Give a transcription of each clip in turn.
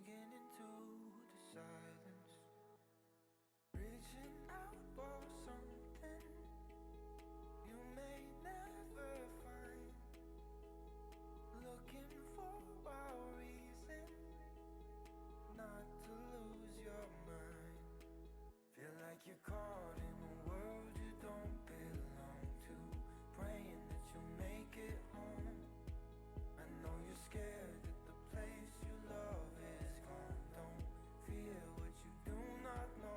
sinking into the silence, reaching out for something you may never find, looking for a reason not to lose your mind. Feel like you're caught in a world you don't belong to, praying that you'll make it home. I know you're scared that the place you love is gone. Don't fear what you do not know.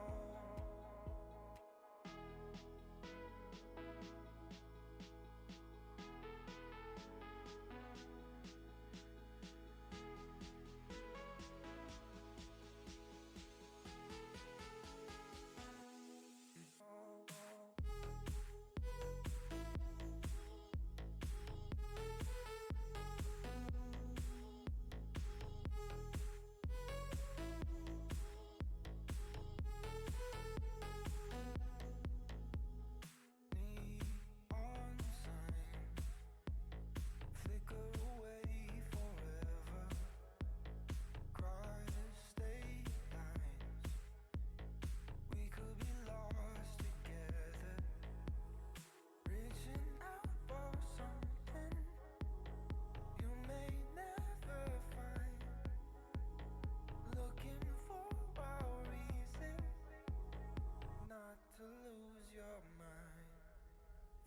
To lose your mind.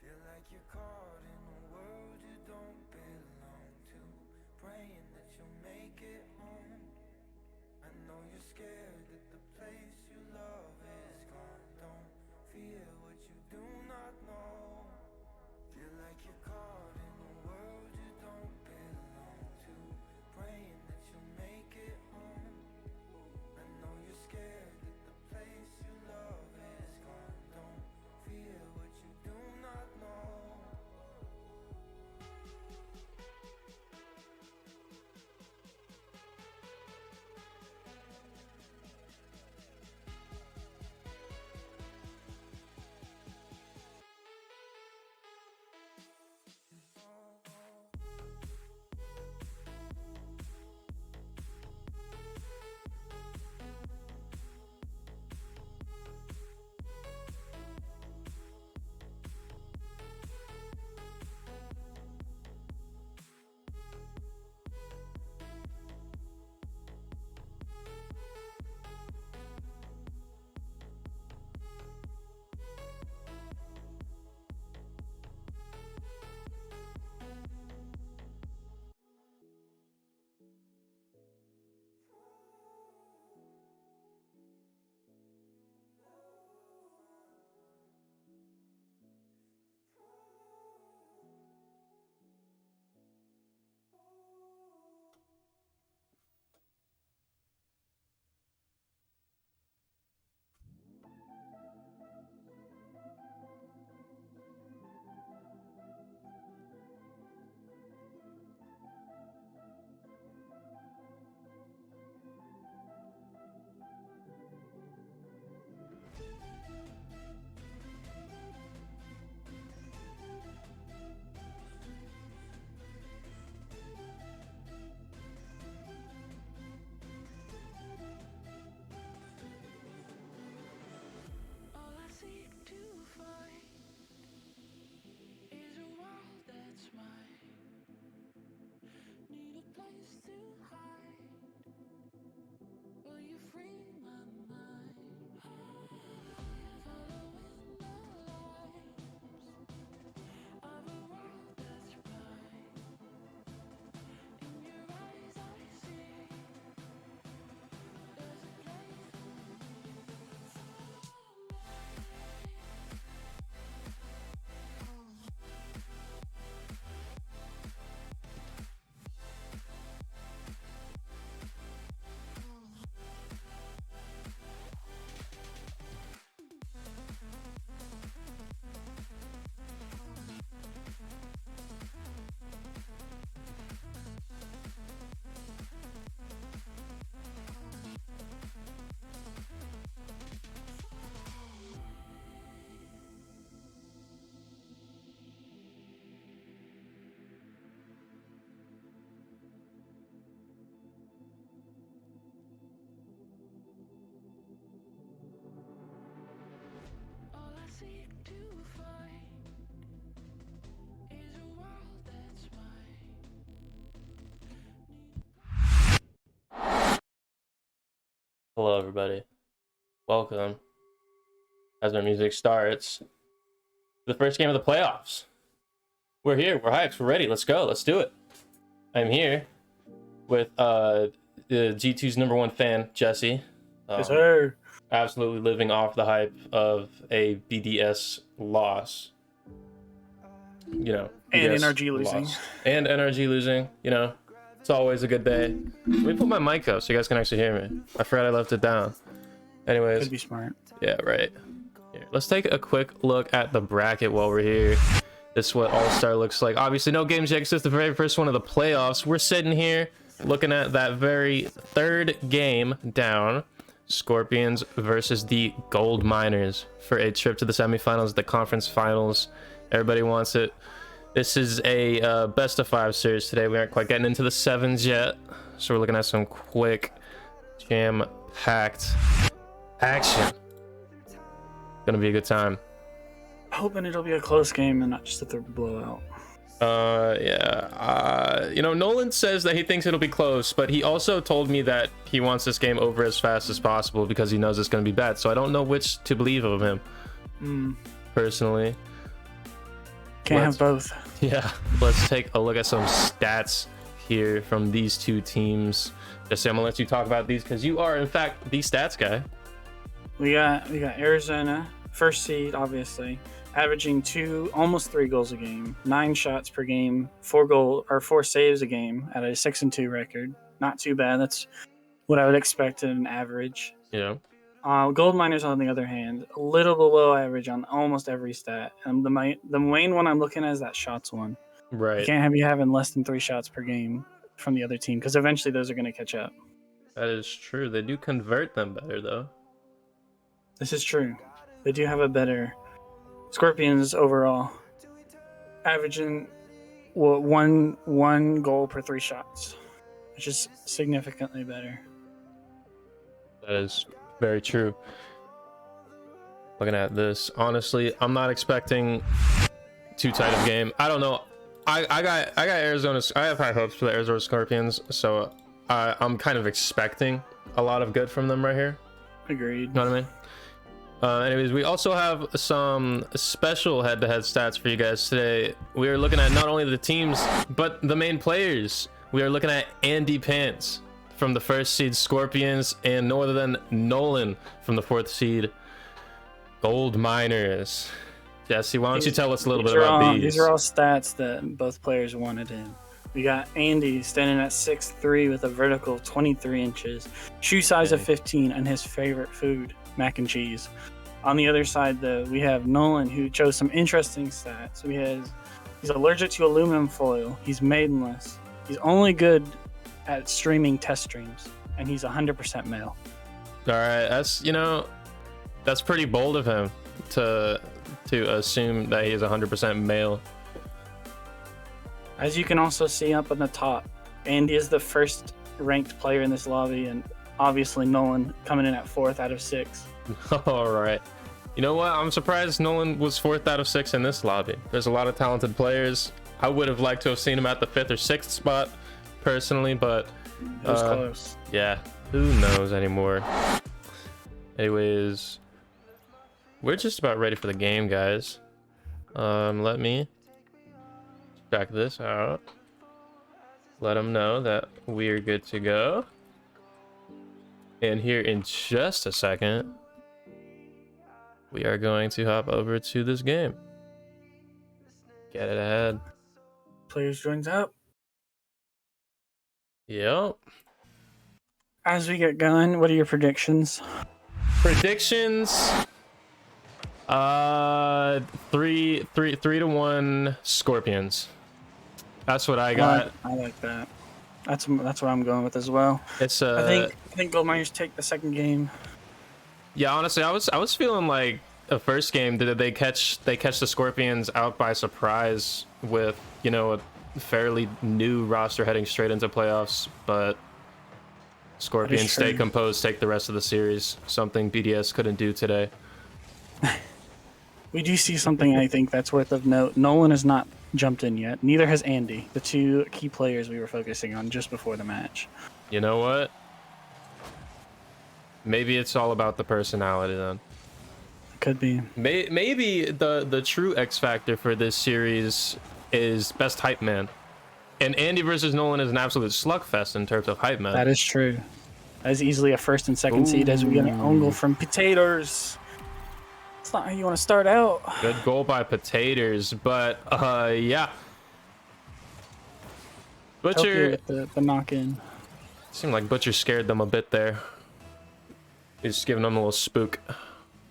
Feel like you're caught in a world you don't belong to, praying that you'll make it home. I know you're scared that the place you love is gone. Don't fear what you do not know. Feel like you're caught in a world you don't belong to, praying that you'll make it home. I know you're scared that the place you love is gone. Don't fear what you do not know. Hello, everybody. Welcome. As our music starts, the first game of the playoffs. We're here. We're hyped. We're ready. Let's go. Let's do it. I'm here with the G2's #1 fan, Jesse. Yes, sir. Absolutely living off the hype of a BDS loss. You know, And BDS NRG losing. And NRG losing. You know, it's always a good day. Let me put my mic up so you guys can actually hear me. I forgot I left it down. Anyways. Could be smart. Yeah, right. Here, let's take a quick look at the bracket while we're here. This is what All-Star looks like. Obviously, no games yet. It's the very first one of the playoffs. We're sitting here looking at that very third game down. Scorpions versus the Goldminers for a trip to the semifinals, the conference finals. Everybody wants it. This is a best of 5 series today. We aren't quite getting into the 7s yet, so we're looking at some quick, jam-packed action. Gonna be a good time. Hoping it'll be a close game and not just a blowout. You know, Nolan says that he thinks it'll be close, but he also told me that he wants this game over as fast as possible because he knows it's gonna be bad. So I don't know which to believe of him. Personally. Can't have both. Yeah, let's take a look at some stats here from these two teams. Just I'm gonna let you talk about these because you are in fact the stats guy. We got Arizona, first seed, obviously, averaging almost 3 goals a game, 9 shots per game, 4 saves a game at a 6-2 record. Not too bad. That's what I would expect in an average. Yeah. Goldminers, on the other hand, a little below average on almost every stat. And the main one I'm looking at is that shots one. Right. You can't be having less than 3 shots per game from the other team because eventually those are going to catch up. That is true. They do convert them better, though. This is true. They do have a better Scorpions overall, averaging one goal per 3 shots, which is significantly better. That is very true. Looking at this, honestly, I'm not expecting too tight of game. I don't know. I got Arizona. I have high hopes for the Arizona Scorpions, so I'm kind of expecting a lot of good from them right here. Agreed. You know what I mean? Anyways, we also have some special head-to-head stats for you guys today. We are looking at not only the teams, but the main players. We are looking at Andy Pants from the first seed Scorpions and no other than Nolan from the 4th seed Goldminers. Jesse, why don't you tell us a little bit about these? These are all stats that both players wanted in. We got Andy standing at 6'3" with a vertical of 23 inches, shoe size of 15, and his favorite food, mac and cheese. On the other side, though, we have Nolan, who chose some interesting stats. He's allergic to aluminum foil. He's maidenless. He's only good at streaming test streams, and he's 100% male. All right, that's pretty bold of him to assume that he is 100% male. As you can also see up on the top, Andy is the first ranked player in this lobby, and obviously Nolan coming in at 4th out of 6. All right. You know what? I'm surprised Nolan was 4th out of 6 in this lobby. There's a lot of talented players. I would have liked to have seen him at the 5th or 6th spot, personally, but it was close. Yeah, who knows anymore. Anyways, we're just about ready for the game, guys. Let me check this out. Let them know that we're good to go. And here in just a second, we are going to hop over to this game. Get it ahead. Players joins up. Yep. As we get going, what are your predictions? Predictions. 3-1 Scorpions. That's what I got. I like that. That's what I'm going with as well. It's I think Goldminers take the second game. Yeah, honestly, I was feeling like the first game they catch the Scorpions out by surprise with, you know, a fairly new roster heading straight into playoffs, but Scorpions stay composed, take the rest of the series. Something BDS couldn't do today. We do see something I think that's worth of note. Nolan has not jumped in yet. Neither has Andy, the two key players we were focusing on just before the match. You know what? Maybe it's all about the personality then. Could be. Maybe the true X factor for this series is best hype man. And Andy versus Nolan is an absolute slugfest in terms of hype man. That is true. That is easily a first and second seed as we get an own goal from Potatoes. It's not how you want to start out. Good goal by Potatoes, but yeah. Butcher with the knock in. Seemed like Butcher scared them a bit there. He's just giving them a little spook.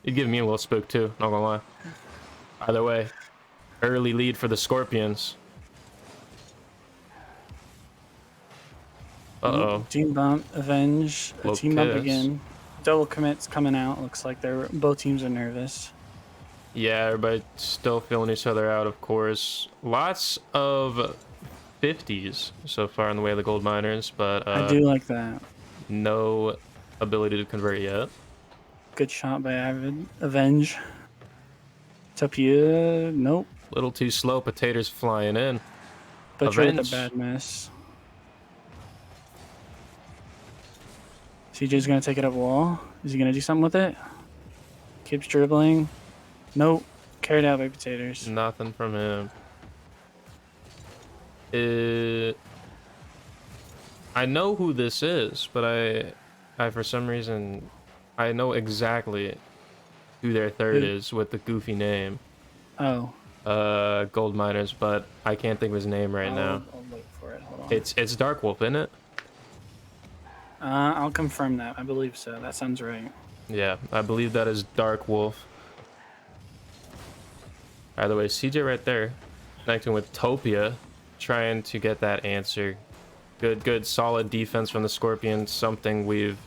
He'd give me a little spook too, not gonna lie. Either way, early lead for the Scorpions. Uh-oh. Team bump, avenge, a team bump kiss. again. Double commits coming out. Looks like both teams are nervous. Yeah, everybody still feeling each other out, of course. Lots of 50s so far in the way of the Goldminers, but I do like that. no ability to convert yet. Good shot by Avenge. Tapia, nope. Little too slow. Potatoes flying in. Butcher with Avenge. a bad miss. CJ's gonna take it up wall. Is he gonna do something with it? Keeps dribbling. Nope. Carried out by Potatoes. Nothing from him. I know who this is, but I for some reason I know exactly who their third is with the goofy name. Oh. Goldminers, but I can't think of his name right now. I'll look for it. Hold on. It's Dark Wolf, isn't it? I'll confirm that. I believe so. That sounds right. Yeah, I believe that is Dark Wolf. By the way, CJ right there, connecting with Topia, trying to get that answer. Good, solid defense from the Scorpions. Something we've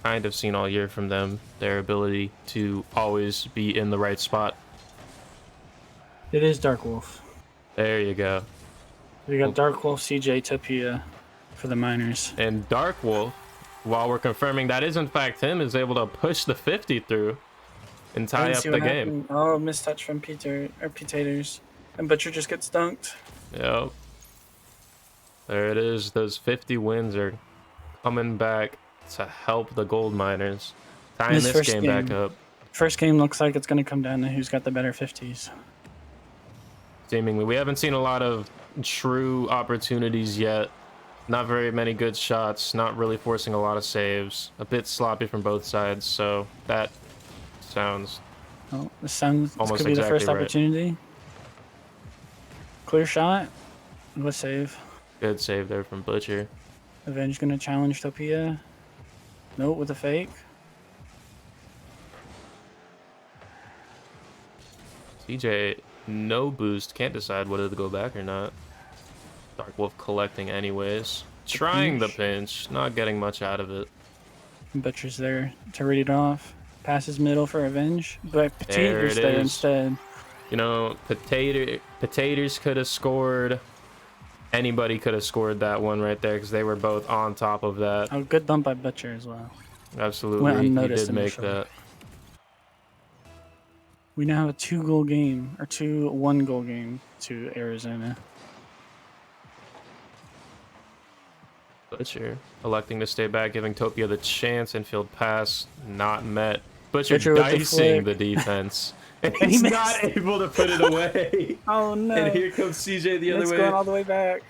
kind of seen all year from them. Their ability to always be in the right spot. It is Dark Wolf. There you go. We got Dark Wolf, CJ, Tapia for the Miners. And Dark Wolf, while we're confirming that is in fact him, is able to push the 50 through and tie up the game. Happened. Oh, mistouch from Potatoes. And Butcher just gets dunked. Yep. There it is. Those 50 wins are coming back to help the Goldminers. Tying this game back up. First game looks like it's going to come down to who's got the better 50s. Seemingly. We haven't seen a lot of true opportunities yet. Not very many good shots. Not really forcing a lot of saves. A bit sloppy from both sides. So that sounds... Oh, this could be the exactly first right. opportunity. Clear shot. What save? Good save there from Butcher. Avenge going to challenge Topia. Nope, with a fake. TJ, no boost. Can't decide whether to go back or not. Dark Wolf collecting anyways. Trying the pinch. Not getting much out of it. Butcher's there to read it off. Passes middle for Avenge. But Potatoes there instead. You know, Potatoes could have scored. Anybody could have scored that one right there because they were both on top of that. Oh, good bump by Butcher as well. Absolutely, he did make that. We now have a 2-goal game, or 1-goal game to Arizona. Butcher electing to stay back, giving Topia the chance. Infield pass not met. Butcher with dicing the defense. And he's not able to put it away. Oh no. And here comes CJ the other way. It's going all the way back.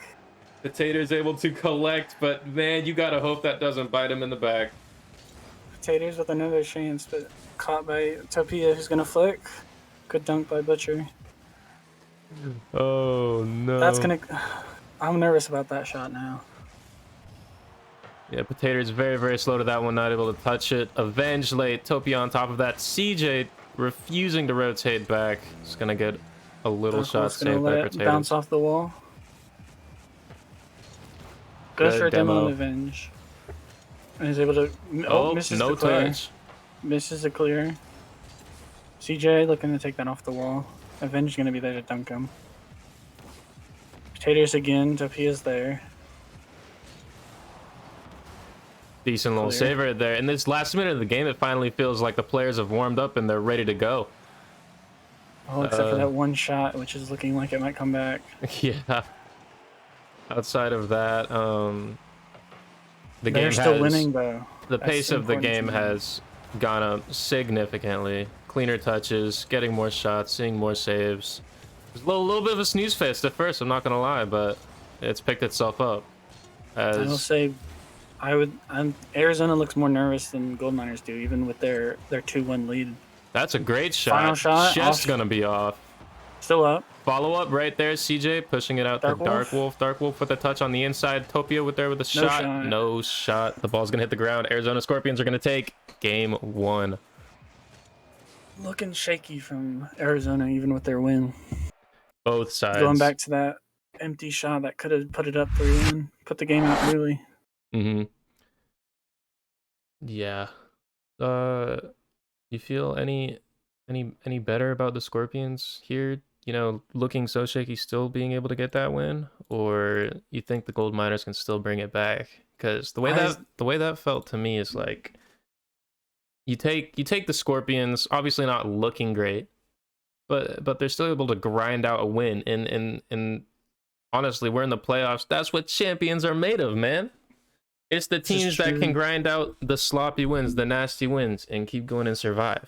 Potatoes able to collect, but man, you gotta hope that doesn't bite him in the back. Potatoes with another chance, but caught by Topia, who's gonna flick. Good dunk by Butcher. Oh no. That's gonna... I'm nervous about that shot now. Yeah, Potatoes very, very slow to that one, not able to touch it. Avenge late, Topia on top of that. CJ refusing to rotate back. Just gonna get a little shot saved by Potatoes. Bounce off the wall. Goes for a demo and Avenge. And he's able to... Oh, misses no the clear. touch. Misses the clear. CJ looking to take that off the wall. Avenge is going to be there to dunk him. Potatoes again. Topia's there. Decent little save right there. In this last minute of the game, it finally feels like the players have warmed up and they're ready to go. Oh, except for that one shot, which is looking like it might come back. Yeah. Outside of that, the game They're still winning, though. the That's pace of the important to game me. has gone up significantly. Cleaner touches, getting more shots, seeing more saves. There's a little bit of a snooze fest at first, I'm not gonna lie, but it's picked itself up. I will say, Arizona looks more nervous than Goldminers do, even with their 2-1 lead. That's a great shot. Final shot, Just off. gonna be off. Still up. Follow up right there, CJ pushing it out to Dark Wolf. Dark Wolf with a touch on the inside. Topia with a shot. No shot. The ball's gonna hit the ground. Arizona Scorpions are gonna take game 1. Looking shaky from Arizona, even with their win. Both sides. Going back to that empty shot that could have put it up 3-1, put the game out early. Yeah. You feel any better about the Scorpions here? You know, looking so shaky, still being able to get that win, or you think the Goldminers can still bring it back? Because the way that felt to me is like you take the Scorpions, obviously not looking great, but they're still able to grind out a win. And honestly, we're in the playoffs. That's what champions are made of, man. It's the teams that can grind out the sloppy wins, the nasty wins, and keep going and survive.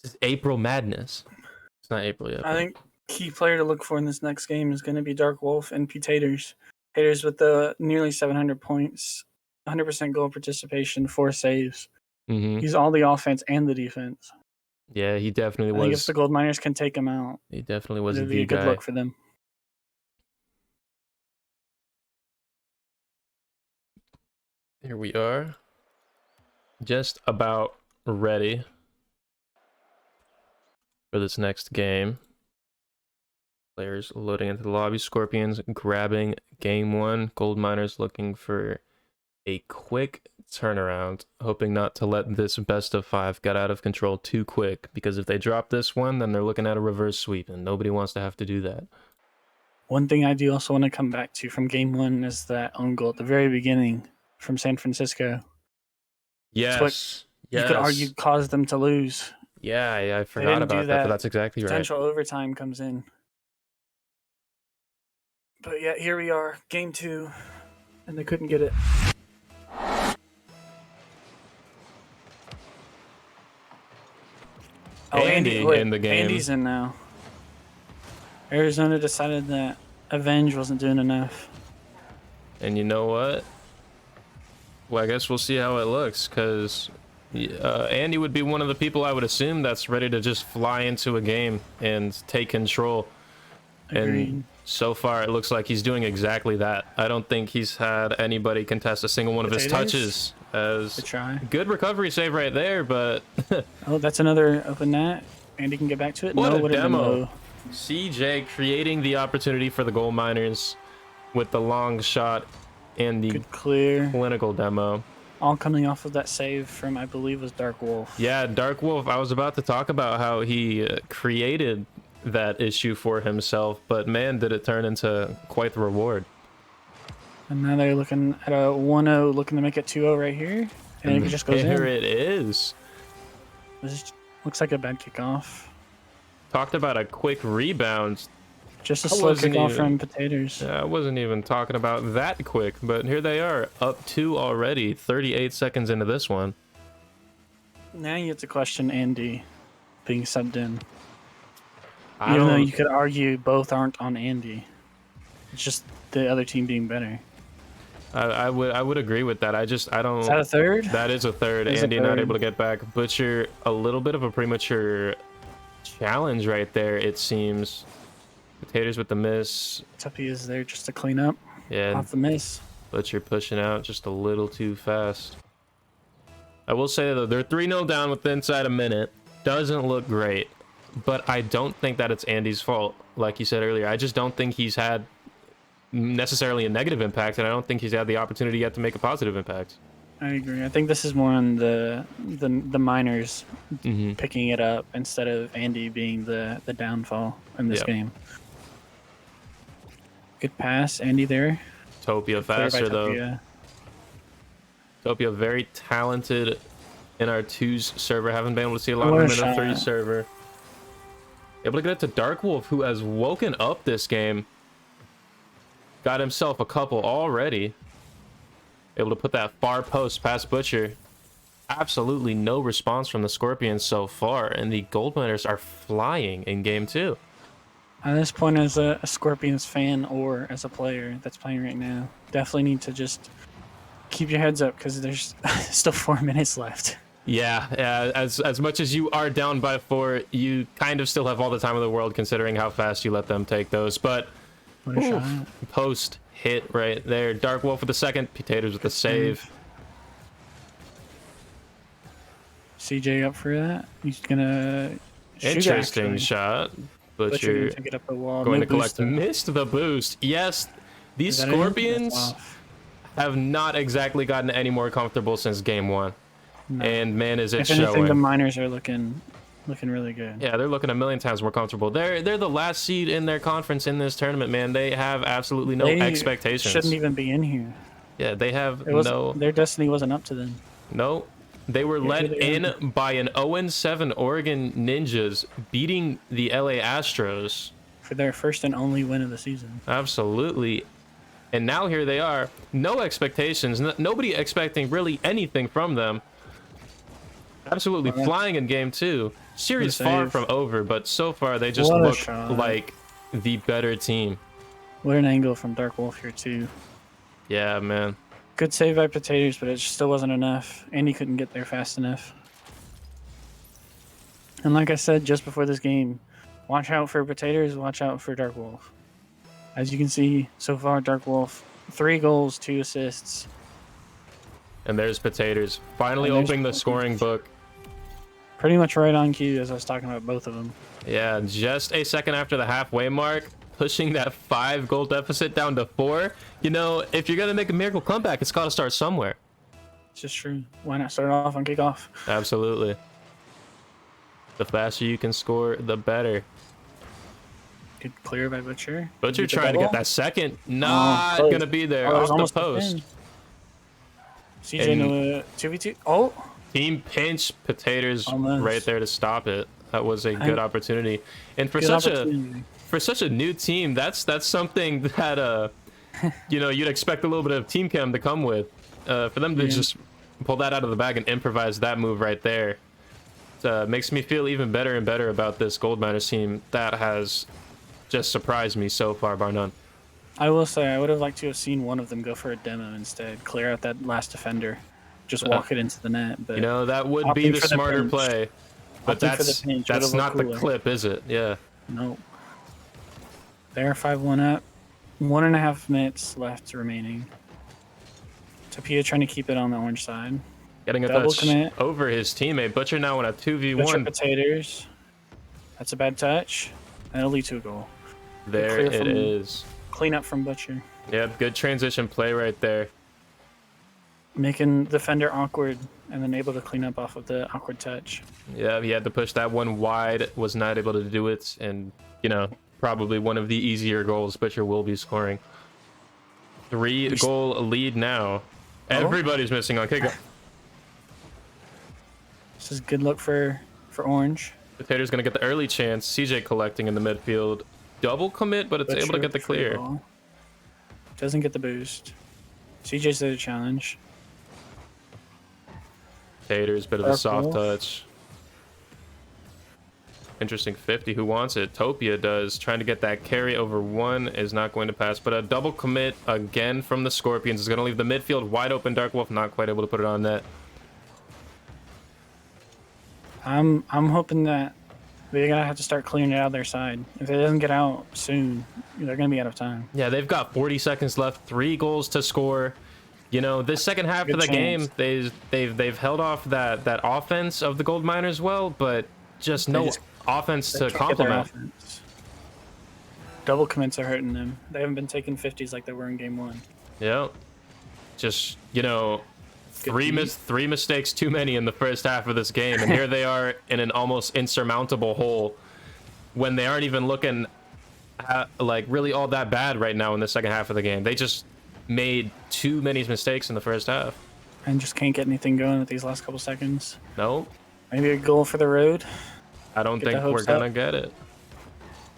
This is April Madness. It's not April yet. I think key player to look for in this next game is going to be Dark Wolf and Taters. Taters with the nearly 700 points, 100% goal participation, 4 saves. He's all the offense and the defense. Yeah, he definitely was. I think if the Goldminers can take him out, he definitely was it'll be a good look for them. Here we are, just about ready for this next game. Players loading into the lobby. Scorpions grabbing game 1. Goldminers looking for a quick turnaround, hoping not to let this best of 5 get out of control too quick, because if they drop this one, then they're looking at a reverse sweep, and nobody wants to have to do that. One thing I do also want to come back to from game 1 is that own goal at the very beginning from San Francisco. Yes. You could argue caused them to lose. Yeah, I forgot about that, but that's exactly right. Potential overtime comes in. But yeah, here we are, game 2, and they couldn't get it. Andy in the game. Andy's in now. Arizona decided that Avenge wasn't doing enough. And you know what? Well, I guess we'll see how it looks, because Andy would be one of the people I would assume that's ready to just fly into a game and take control. Agreed. And so far, it looks like he's doing exactly that. I don't think he's had anybody contest a single one of his touches. As good recovery save right there, but oh, that's another open net. Andy can get back to it. What a demo! CJ creating the opportunity for the Goldminers with the long shot and the clinical demo. All coming off of that save from, I believe, was Dark Wolf. Yeah, Dark Wolf. I was about to talk about how he created that issue for himself, but man, did it turn into quite the reward. And now they're looking at a 1-0, looking to make it 2-0 right here. And it just goes in. Here it is. This looks like a bad kickoff. Talked about a quick rebound. Just a slow kickoff from Potatoes. Yeah, I wasn't even talking about that quick, but here they are, up 2 already, 38 seconds into this one. Now you get to question Andy being subbed in. Even though you could argue both aren't on Andy. It's just the other team being better. I would agree with that. I don't. Is that a third? That is a third. Andy not able to get back. Butcher, a little bit of a premature challenge right there, it seems. Potatoes with the miss. Tuppy is there just to clean up. Yeah. Off the miss. Butcher pushing out just a little too fast. I will say though, they're 3-0 down with inside a minute. Doesn't look great, but I don't think that it's Andy's fault. Like you said earlier, I just don't think he's had necessarily a negative impact, and I don't think he's had the opportunity yet to make a positive impact. I agree. I think this is more on the miners picking it up instead of Andy being the downfall in this game. Good pass, Andy there. Topia faster though. Topia very talented in our 2s server. Haven't been able to see a lot of him in the 3 server. Able to get it to Dark Wolf, who has woken up this game. Got himself a couple already. able to put that far post past Butcher. Absolutely no response from the Scorpions so far, and the Goldminers are flying in game 2. At this point, as a Scorpions fan or as a player that's playing right now, definitely need to just keep your heads up because there's still 4 minutes left. Yeah, as much as you are down by 4, you kind of still have all the time in the world considering how fast you let them take those. But What a shot. post hit right there. Dark Wolf with the second, Potatoes with the save. CJ up for that. He's gonna shoot. Interesting Actually. shot. Butcher Butcher gonna take it up the wall. going No to collect. boost, though. Missed the boost. Yes, these Is that it? Scorpions That's off. have not exactly gotten any more comfortable since game 1. No. And man, is it If anything, showing. the Miners are looking really good. Yeah, they're looking a million times more comfortable. They're the last seed in their conference in this tournament, man. They have absolutely no They expectations. shouldn't even be in here. Yeah, they have Their destiny wasn't up to them. no. They were let they in by an 0-7 Oregon Ninjas beating the LA Astros. For their first and only win of the season. Absolutely. And now here they are. No expectations. Nobody expecting really anything from them. Absolutely Well, flying in game 2. Series What a far save. from over, but so far they just What a look shot. like the better team. What an angle from Dark Wolf here too. Yeah, man. Good save by Potatoes, but it still wasn't enough. And he couldn't get there fast enough. And like I said just before this game, watch out for Potatoes, watch out for Dark Wolf. As you can see, so far, Dark Wolf, 3 goals, 2 assists. And there's Potatoes finally And there's opening the Potatoes. scoring book. Pretty much right on cue as I was talking about both of them. Yeah, just a second after the halfway mark, pushing that 5-goal deficit down to 4. You know, if you're going to make a miracle comeback, it's got to start somewhere. It's just true. Why not start off on kickoff? Absolutely. The faster you can score, the better. Good clear by Butcher. Butcher Get the trying to get double. that second. Not close. going to be there. Oh, it was Off the almost post. in. CJ Noah 2v2. Oh! Team pinch. Potatoes Almost. right there to stop it. That was a good opportunity. And for Good such opportunity. a new team, that's something that you know, you'd expect a little bit of team chem to come with. For them to just pull that out of the bag and improvise that move right there, makes me feel even better and better about this Goldminers team that has just surprised me so far, bar none. I will say I would have liked to have seen one of them go for a demo instead. Clear out that last defender. Just walk it into the net. But You know, that would be opting the for the smarter pinch. play. But Opting for the that's pinch that's would've not looked the cooler. clip, is it? Yeah. Nope. They're 5-1 up. 1.5 minutes left remaining. Tapia trying to keep it on the orange side. Getting a Double touch commit. over his teammate. Butcher now in a Butcher 2v1. Potatoes. That's a bad touch. That'll lead to a goal. There clear it from- is. Clean up from Butcher. Yep, good transition play right there. Making defender awkward and then able to clean up off of the awkward touch. Yeah, he had to push that one wide, was not able to do it, and, you know, probably one of the easier goals Butcher will be scoring. 3-goal lead now. Everybody's missing on kickoff. This is good luck for Orange. Potato's going to get the early chance. CJ collecting in the midfield. Double commit, but it's able to Butcher get the free clear. ball. Doesn't get the boost. CJ's there to challenge. Potato's bit of a Dark soft Wolf. touch. Interesting 50. Who wants it? Topia does. Trying to get that carry over 1 is not going to pass. But a double commit again from the Scorpions is going to leave the midfield wide open. Dark Wolf not quite able to put it on net. I'm hoping that they're gonna have to start clearing it out their side. If it doesn't get out soon, they're gonna be out of time. Yeah, they've got 40 seconds left. 3 goals to score. You know, this second half Good of the chance. game, they've held off that offense of the Goldminers well, but just no just- offense They to can't get their complement. offense. Double commits are hurting them. They haven't been taking 50s like they were in game 1. Yeah. Just, you know, three team. mistakes too many in the first half of this game, and here they are in an almost insurmountable hole when they aren't even looking like really all that bad right now in the second half of the game. They just made too many mistakes in the first half. And just can't get anything going with these last couple seconds. No, Maybe a goal for the road. I don't Get the think we're hopes gonna up. get it.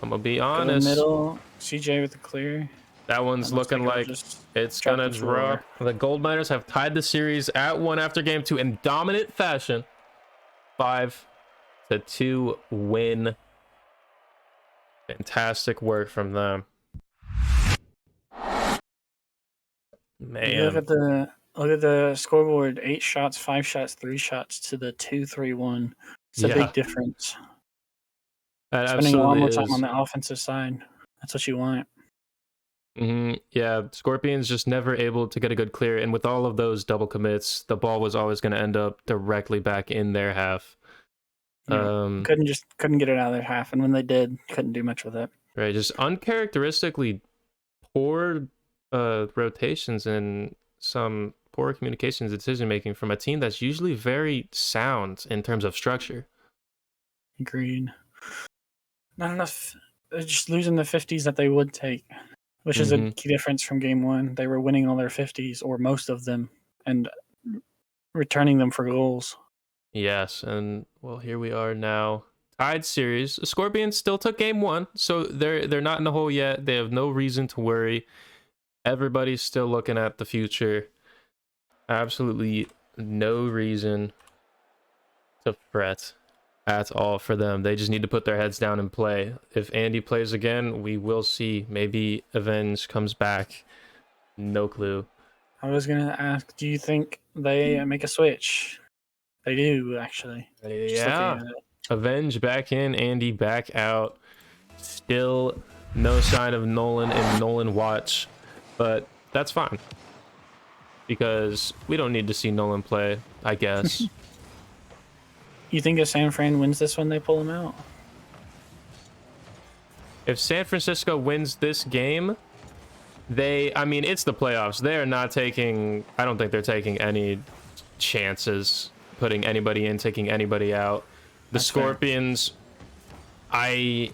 I'm gonna be Go honest. middle. CJ with the clear. That one's looking like it's gonna drop. The Goldminers have tied the series at 1 after game 2 in dominant fashion. 5-2 win. Fantastic work from them. Man. Look at the scoreboard. 8 shots, 5 shots, 3 shots to the 2-3-1. It's a big difference. Spending a lot more time on the offensive side. That's what you want. Yeah, Scorpions just never able to get a good clear, and with all of those double commits, the ball was always going to end up directly back in their half. Yeah, couldn't get it out of their half, and when they did, couldn't do much with it. Right, just uncharacteristically poor rotations and some poor communications decision making from a team that's usually very sound in terms of structure. Agreed. Not enough. They're just losing the 50s that they would take, which is a key difference from game 1. They were winning all their 50s, or most of them, and returning them for goals. Yes, and well, here we are now. Tied series. The Scorpions still took game 1, so they're not in the hole yet. They have no reason to worry. Everybody's still looking at the future. Absolutely no reason to fret at all for them. They just need to put their heads down and play. If Andy plays again, we will see. Maybe Avenge comes back. No clue. I was going to ask, do you think they make a switch? They do, actually. Yeah. Avenge back in, Andy back out. Still no sign of Nolan and Nolan watch. But that's fine. Because we don't need to see Nolan play, I guess. You think if San Fran wins this one, they pull him out? If San Francisco wins this game, I mean, it's the playoffs. They're not taking, I don't think they're taking any chances, putting anybody in, taking anybody out. The Scorpions, I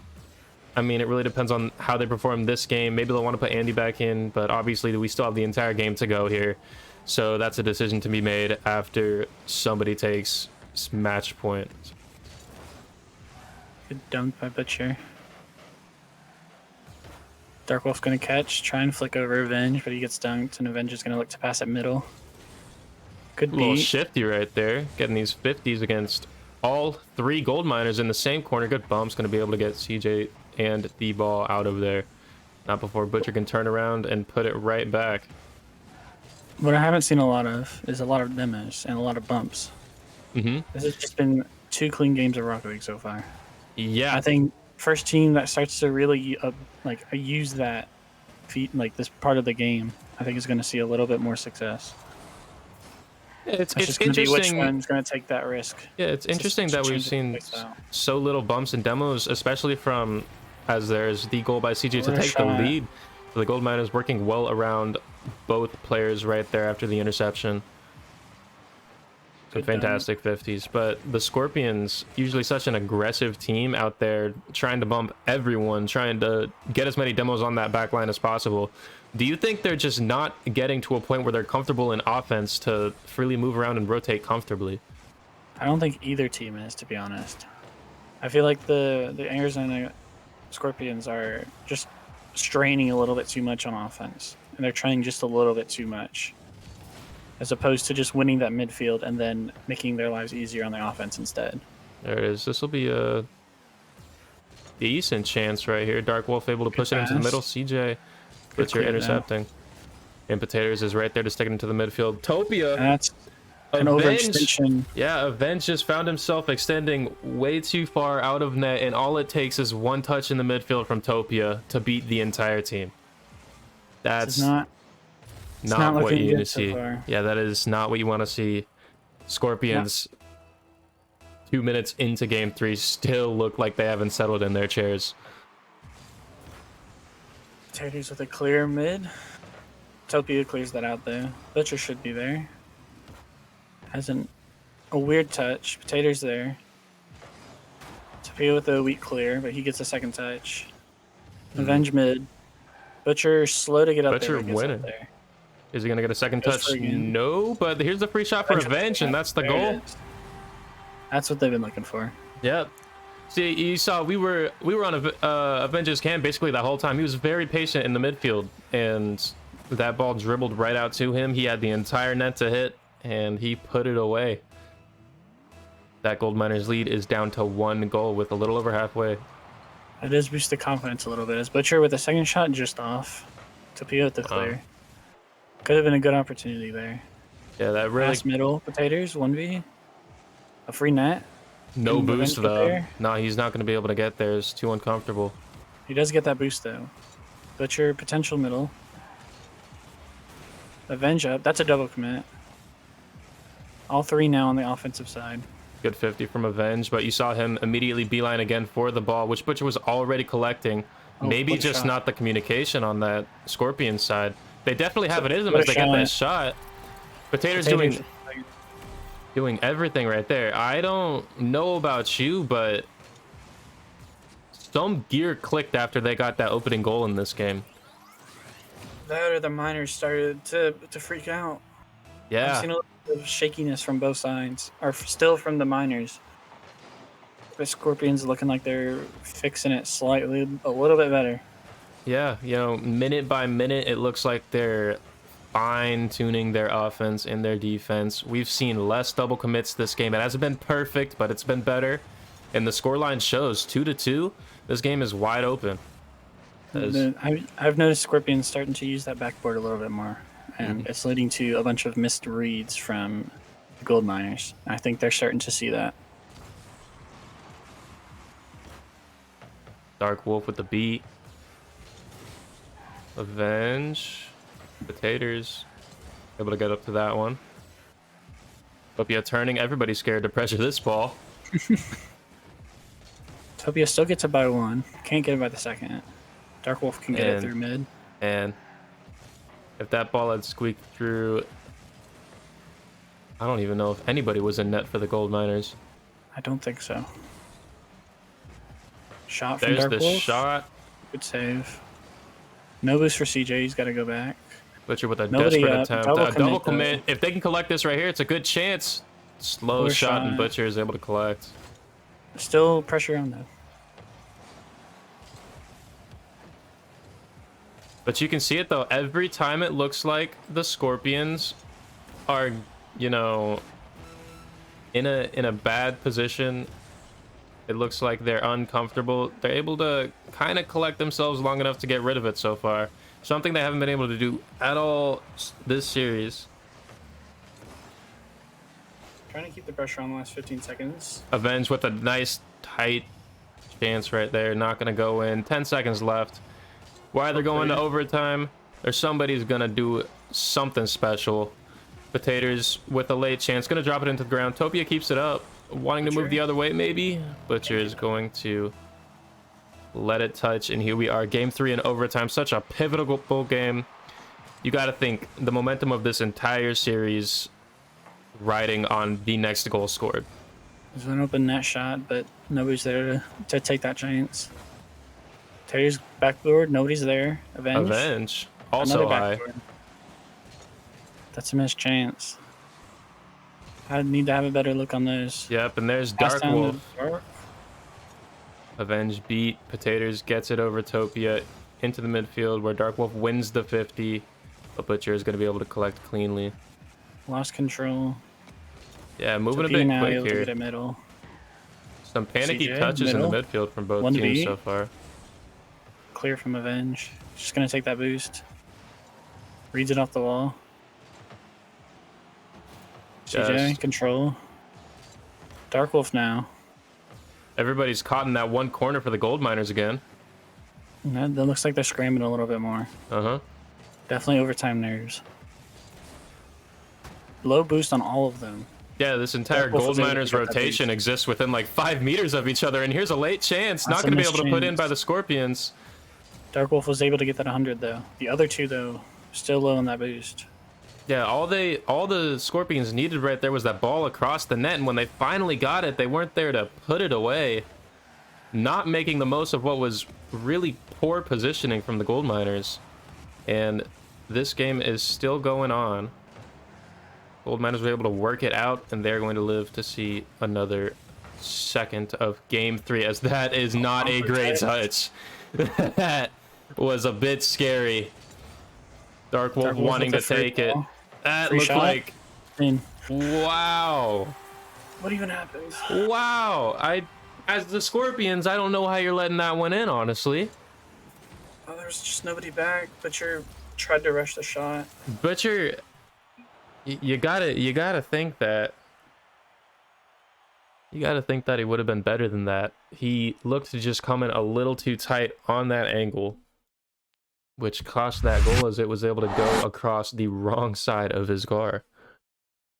mean, it really depends on how they perform this game. Maybe they'll want to put Andy back in, but obviously we still have the entire game to go here. So that's a decision to be made after somebody takes match point. Good dunk by Butcher. Dark Wolf's going to catch, try and flick over Avenge, but he gets dunked, and Avenge is going to look to pass it middle. Good beat. A little shifty right there, getting these 50s against all 3 Goldminers in the same corner. Good bump's going to be able to get CJ and the ball out of there. Not before Butcher can turn around and put it right back. What I haven't seen a lot of is a lot of demos and a lot of bumps. This has just been 2 clean games of Rocket League so far. Yeah. I think first team that starts to really use that this part of the game, I think is going to see a little bit more success. It's interesting. Which one's going to take that risk? Yeah, it's interesting that we've seen so little bumps and demos, especially from as there's the goal by CJ to take the lead. The Goldminers working well around both players right there after the interception. Some fantastic 50s, but the Scorpions, usually such an aggressive team out there, trying to bump everyone, trying to get as many demos on that back line as possible. Do you think they're just not getting to a point where they're comfortable in offense to freely move around and rotate comfortably? I don't think either team is, to be honest. I feel like the Arizona Scorpions are just straining a little bit too much on offense, and they're trying just a little bit too much, as opposed to just winning that midfield and then making their lives easier on the offense instead. There it is. This will be a decent chance right here. Dark Wolf able to push it into the middle. CJ, but you're intercepting. And Potatoes is right there to stick it into the midfield. Topia. That's an overextension. Yeah, Avenge just found himself extending way too far out of net, and all it takes is one touch in the midfield from Topia to beat the entire team. That's not what you need to see. Yeah, that is not what you want to see. Scorpions, 2 minutes into game 3, still look like they haven't settled in their chairs. Potatoes with a clear mid. Topia clears that out though. Butcher should be there. Hasn't a weird touch. Potatoes there. Topia with a weak clear, but he gets a second touch. Avenge mid. Butcher slow to get up there. Butcher winning. Is he going to get a second touch? No, but here's the free shot for Avenge, and that's the goal. That's what they've been looking for. Yep. See, you saw we were on Avenge's camp basically that whole time. He was very patient in the midfield, and that ball dribbled right out to him. He had the entire net to hit, and he put it away. That Goldminers lead is down to 1 goal with a little over halfway. It does boost the confidence a little bit. As Butcher with a second shot just off. Topia with the clear. Could have been a good opportunity there. Yeah, that really... Pass middle, Potatoes, 1v. A free net. No boost, though. No, he's not going to be able to get there. It's too uncomfortable. He does get that boost, though. Butcher, potential middle. Avenge up. That's a double commit. All 3 now on the offensive side. Good 50 from Avenge, but you saw him immediately beeline again for the ball, which Butcher was already collecting. Maybe just shot. Not the communication on that Scorpion side. They definitely have it in them as they get that shot. Potatoes doing everything right there. I don't know about you, but some gear clicked after they got that opening goal in this game. That or the Miners started to freak out. Yeah. I've seen a little bit of shakiness from both sides, or still from the Miners. The Scorpions looking like they're fixing it slightly, a little bit better. Yeah, you know, minute by minute, it looks like they're fine-tuning their offense and their defense. We've seen less double commits this game. It hasn't been perfect, but it's been better. And the scoreline shows 2-2. This game is wide open. I've noticed Scorpions starting to use that backboard a little bit more, and it's leading to a bunch of missed reads from the Goldminers. I think they're starting to see that. Dark Wolf with the beat. Avenge. Potatoes. Able to get up to that one. Topia turning. Everybody's scared to pressure this ball. Topia still gets it by 1. Can't get it by the second. Dark Wolf can get it through mid. And if that ball had squeaked through... I don't even know if anybody was in net for the Goldminers. I don't think so. Shot from Dark Wolf. There's the shot. Good save. No boost for CJ. He's got to go back. Butcher with a desperate attempt. A double commit. If they can collect this right here, it's a good chance. Slow shot, and Butcher is able to collect. Still pressure on though. But you can see it though. Every time it looks like the Scorpions are, you know, in a bad position. It looks like they're uncomfortable. They're able to kind of collect themselves long enough to get rid of it so far. Something they haven't been able to do at all this series. Trying to keep the pressure on the last 15 seconds. Avenge with a nice tight chance right there. Not going to go in. 10 seconds left. We're either going to overtime or somebody's going to do something special. Potatoes with a late chance. Going to drop it into the ground. Topia keeps it up. Wanting to move the other way, maybe. Butcher is going to let it touch, and here we are, game 3 in overtime. Such a pivotal game. You got to think the momentum of this entire series riding on the next goal scored. There's an open net shot, but nobody's there to take that chance. Terry's backboard, nobody's there. Avenge. Also high. That's a missed chance. I need to have a better look on those. Yep, and there's Dark Wolf. Avenge beat. Potatoes gets it over Topia into the midfield where Dark Wolf wins the 50. But Butcher is going to be able to collect cleanly. Lost control. Yeah, moving a bit quick able here. To get a middle. Some panicky touches middle. in the midfield from both teams so far. Clear from Avenge. Just going to take that boost. Reads it off the wall. CJ, control. Dark Wolf now. Everybody's caught in that one corner for the Goldminers again. That looks like they're scrambling a little bit more. Uh-huh. Definitely overtime nerves. Low boost on all of them. Yeah, this entire Goldminers rotation exists within like 5 meters of each other, and here's a late chance. Not going to be able to put in by the Scorpions. Dark Wolf was able to get that 100 though. The other two though, still low on that boost. Yeah, all the Scorpions needed right there was that ball across the net, and when they finally got it, they weren't there to put it away. Not making the most of what was really poor positioning from the Goldminers. And this game is still going on. Goldminers were able to work it out, and they're going to live to see another second of game 3, as that is not a great touch. That was a bit scary. Dark Wolf wanting to take it. That looked like... Wow. What even happens? Wow. As the Scorpions, I don't know how you're letting that one in, honestly. Oh, there was just nobody back. Butcher tried to rush the shot. Butcher, you gotta think that. You gotta think that he would have been better than that. He looked to just come in a little too tight on that angle, which cost that goal as it was able to go across the wrong side of his car.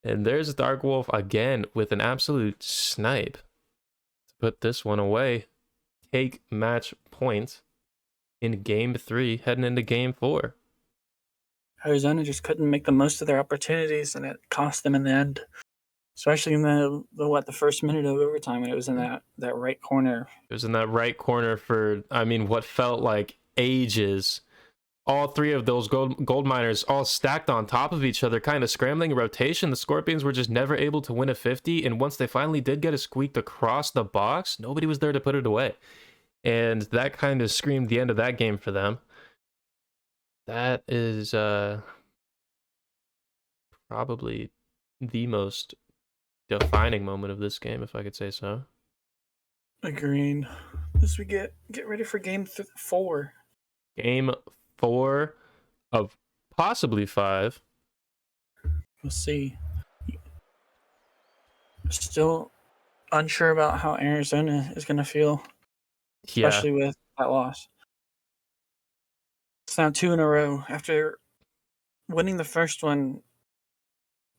And there's Dark Wolf again with an absolute snipe to put this one away. Take match point in game 3, heading into game 4. Arizona just couldn't make the most of their opportunities, and it cost them in the end. Especially in the first minute of overtime, when it was in that right corner. It was in that right corner for, I mean, what felt like ages. All 3 of those gold miners all stacked on top of each other, kind of scrambling in rotation. The Scorpions were just never able to win a 50, and once they finally did get it squeaked across the box, nobody was there to put it away. And that kind of screamed the end of that game for them. That is probably the most defining moment of this game, if I could say so. Agreed. As we get ready for game 4. Game 4 of possibly 5. We'll see. Still unsure about how Arizona is going to feel, especially with that loss. It's now 2 in a row after winning the first one.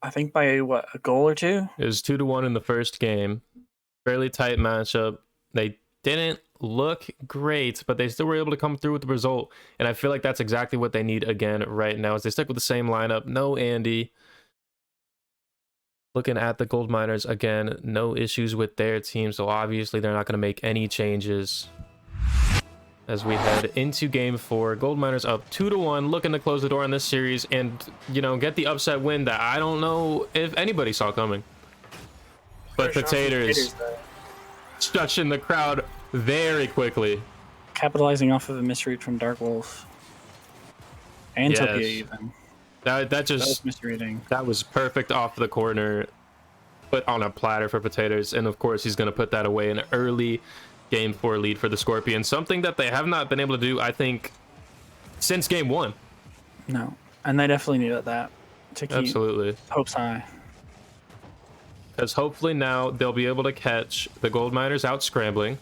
I think by a goal or 2? It was 2-1 in the first game. Fairly tight matchup. They didn't look great, but they still were able to come through with the result. And I feel like that's exactly what they need again right now, as they stick with the same lineup. No Andy. Looking at the Goldminers again, no issues with their team, so obviously they're not going to make any changes as we head into game 4. Goldminers up 2-1, looking to close the door on this series and, you know, get the upset win that I don't know if anybody saw coming. But Potatoes stretching the crowd very quickly, capitalizing off of a misread from Dark Wolf and Tokyo even. That was misreading. That was perfect off the corner, put on a platter for Potatoes, and of course he's going to put that away. An early game 4 lead for the Scorpions, something that they have not been able to do, I think, since game 1. No, and they definitely needed that to keep hopes high. Because hopefully now they'll be able to catch the Goldminers out scrambling,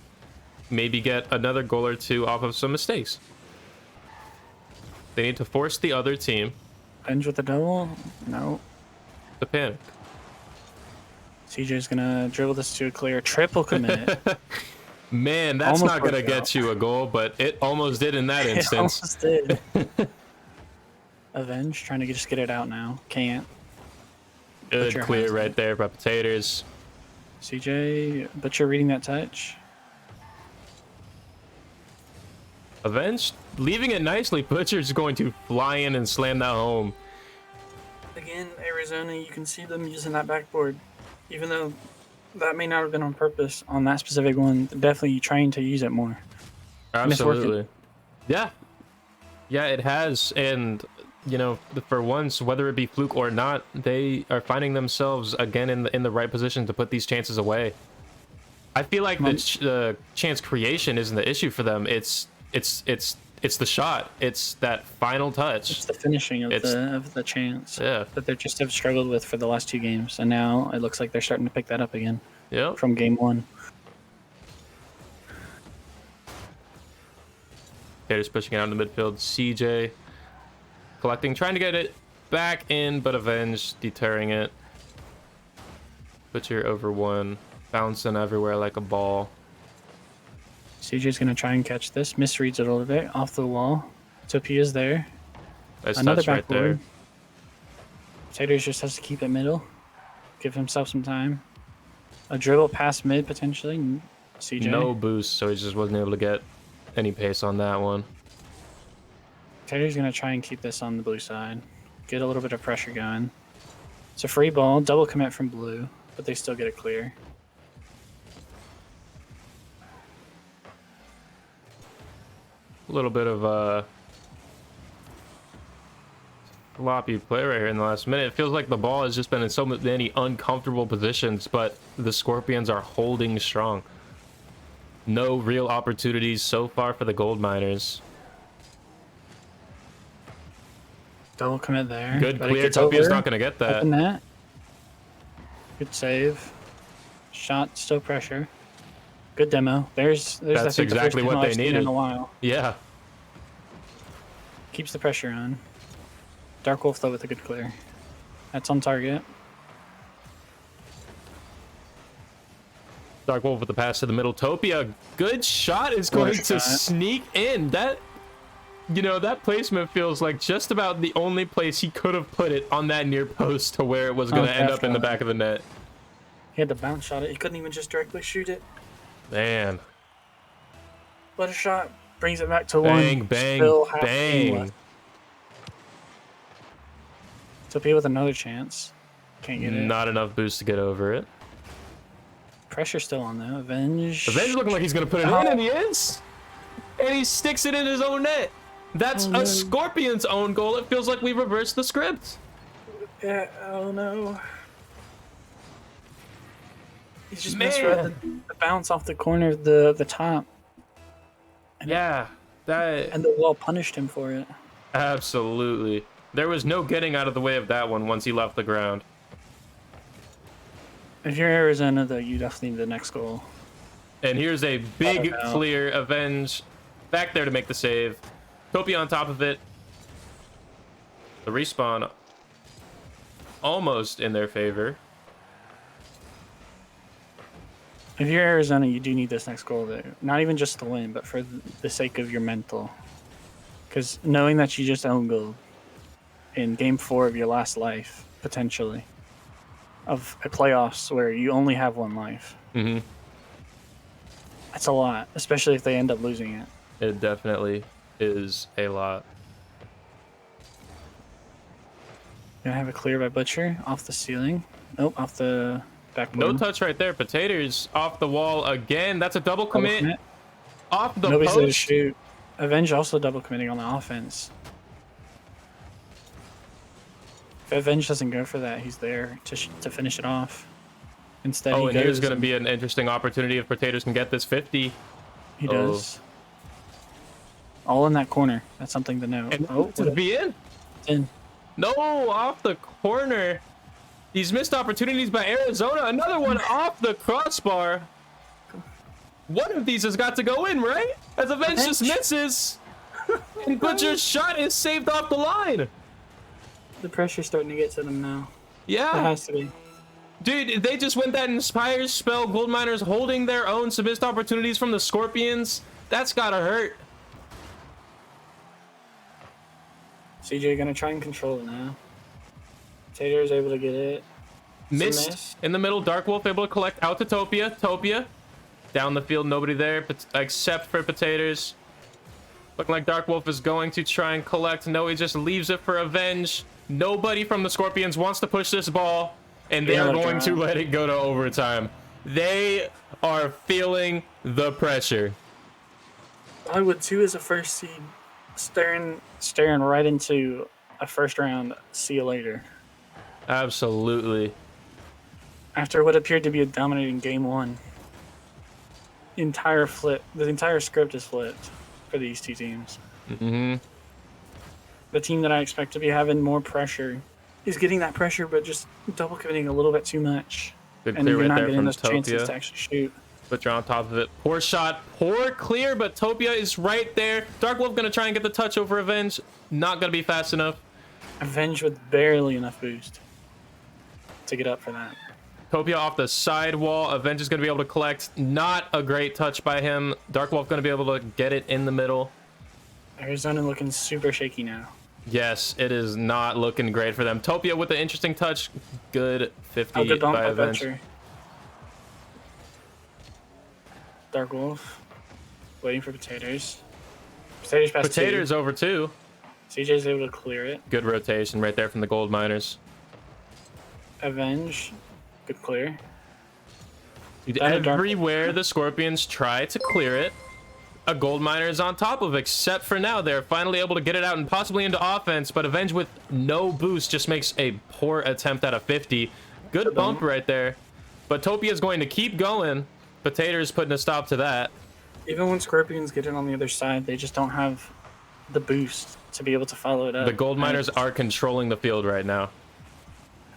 maybe get another goal or 2 off of some mistakes. They need to force the other team. Benj with the double? No. To panic. CJ's gonna dribble this to a clear triple commit. Man, that's almost not gonna get you a goal, but it almost did in that instance. It almost did. Avenge trying to just get it out now. Can't. Good clear right there by Potatoes. CJ, Butcher reading that touch. Avenge leaving it nicely. Butcher's going to fly in and slam that home. Again, Arizona, you can see them using that backboard. Even though that may not have been on purpose on that specific one, definitely trying to use it more. Absolutely. Yeah. Yeah, it has. And, you know, for once, whether it be fluke or not, they are finding themselves again in the right position to put these chances away. I feel like the chance creation isn't the issue for them. It's the shot. It's that final touch. It's the finishing of the chance. Yeah. That they just have struggled with for the last 2 games, and now it looks like they're starting to pick that up again. Yeah. From game 1. Potatoes pushing out in the midfield. CJ collecting, trying to get it back in, but Avenge deterring it. Butcher over 1, bouncing everywhere like a ball. CJ's gonna try and catch this. Misreads it a little bit off the wall. Topia's there. Nice Another touch right there. Potatoes just has to keep it middle. Give himself some time. A dribble past mid potentially. CJ. No boost, so he just wasn't able to get any pace on that one. Potatoes gonna try and keep this on the blue side. Get a little bit of pressure going. It's a free ball, double commit from blue, but they still get it clear. A little bit of sloppy play right here in the last minute. It feels like the ball has just been in so many uncomfortable positions, but the Scorpions are holding strong. No real opportunities so far for the Goldminers. Double commit there. Good but clear. Topia's not going to get that. Open that. Good save. Shot, still pressure. Good demo. There's That's I think, exactly the first what demo they I've seen needed. in a while. Yeah. Keeps the pressure on. Dark Wolf though with a good clear. That's on target. Dark Wolf with the pass to the middle. Topia, good shot is going to sneak in. That, you know, that placement feels like just about the only place he could have put it on that near post to where it was going to end up in the back of the net. He had to bounce shot it. He couldn't even just directly shoot it. Man. But a shot brings it back to bang, one. Bang, Still bang. Topia with another chance. Can't get it. Not enough boost to get over it. Pressure still on though. Avenge. Avenge looking like he's going to put it in, and he is. And he sticks it in his own net. That's a Scorpion's own goal. It feels like we reversed the script. Yeah, oh no. He's just misread the bounce off the corner of the top. And yeah, and the wall punished him for it. Absolutely. There was no getting out of the way of that one once he left the ground. If you're Arizona, though, you definitely need the next goal. And here's a big clear. Avenge back there to make the save. Topia on top of it. The respawn almost in their favor. If you're Arizona, you do need this next goal, though. Not even just to win, but for the sake of your mental. Because knowing that you just own gold in Game 4 of your last life, potentially, of a playoffs where you only have one life. Mm-hmm. That's a lot, especially if they end up losing it. It definitely is a lot. Gonna have a clear by Butcher off the ceiling. Nope, off the backboard. No touch right there. Potatoes off the wall again. That's a double commit. Off the Nobody's there to post. shoot. Avenge also double committing on the offense. If Avenge doesn't go for that, he's there to finish it off. Instead, and here's going to be an interesting opportunity if Potatoes can get this 50. He does. All in that corner. That's something to know. And to be in. In. No, off the corner. These missed opportunities by Arizona. Another one off the crossbar. One of these has got to go in, right? As Avenge just misses. And Butcher's shot is saved off the line. The pressure's starting to get to them now. Yeah. It has to be. Dude, they just went that Inspires spell. Goldminers holding their own. Some missed opportunities from the Scorpions. That's gotta hurt. CJ gonna try and control it now. Tater is able to get it. Missed in the middle. Dark Wolf able to collect out to Topia. Topia down the field. Nobody there except for Potatoes. Looking like Dark Wolf is going to try and collect. No, he just leaves it for Avenge. Nobody from the Scorpions wants to push this ball, and they are going to let it go to overtime. They are feeling the pressure. I would too as a first seed, staring right into a first round. See you later. Absolutely. After what appeared to be a dominating game one, the entire script is flipped for these two teams. Mm-hmm. The team that I expect to be having more pressure is getting that pressure, but just double committing a little bit too much. Good and clear you're right not there getting from those chances Topia. to actually shoot. Butcher on top of it. Poor shot. Poor clear, but Topia is right there. Dark Wolf going to try and get the touch over Avenge. Not going to be fast enough. Avenge with barely enough boost to get up for that. Topia off the side wall. Avenge is going to be able to collect. Not a great touch by him. Dark Wolf going to be able to get it in the middle. Arizona looking super shaky now. Yes, it is not looking great for them. Topia with the interesting touch. Good 50 good bump by Avenge. Butcher. Dark Wolf waiting for Potatoes. Potatoes past Potatoes over two. CJ's able to clear it. Good rotation right there from the Goldminers. Avenge. Good clear. Everywhere the Scorpions try to clear it, a Goldminers on top of, except for now. They're finally able to get it out and possibly into offense, but Avenge with no boost just makes a poor attempt at a 50. Good bump right there. But Topia is going to keep going. Potatoes putting a stop to that. Even when Scorpions get in on the other side, they just don't have the boost to be able to follow it up. The Goldminers are controlling the field right now.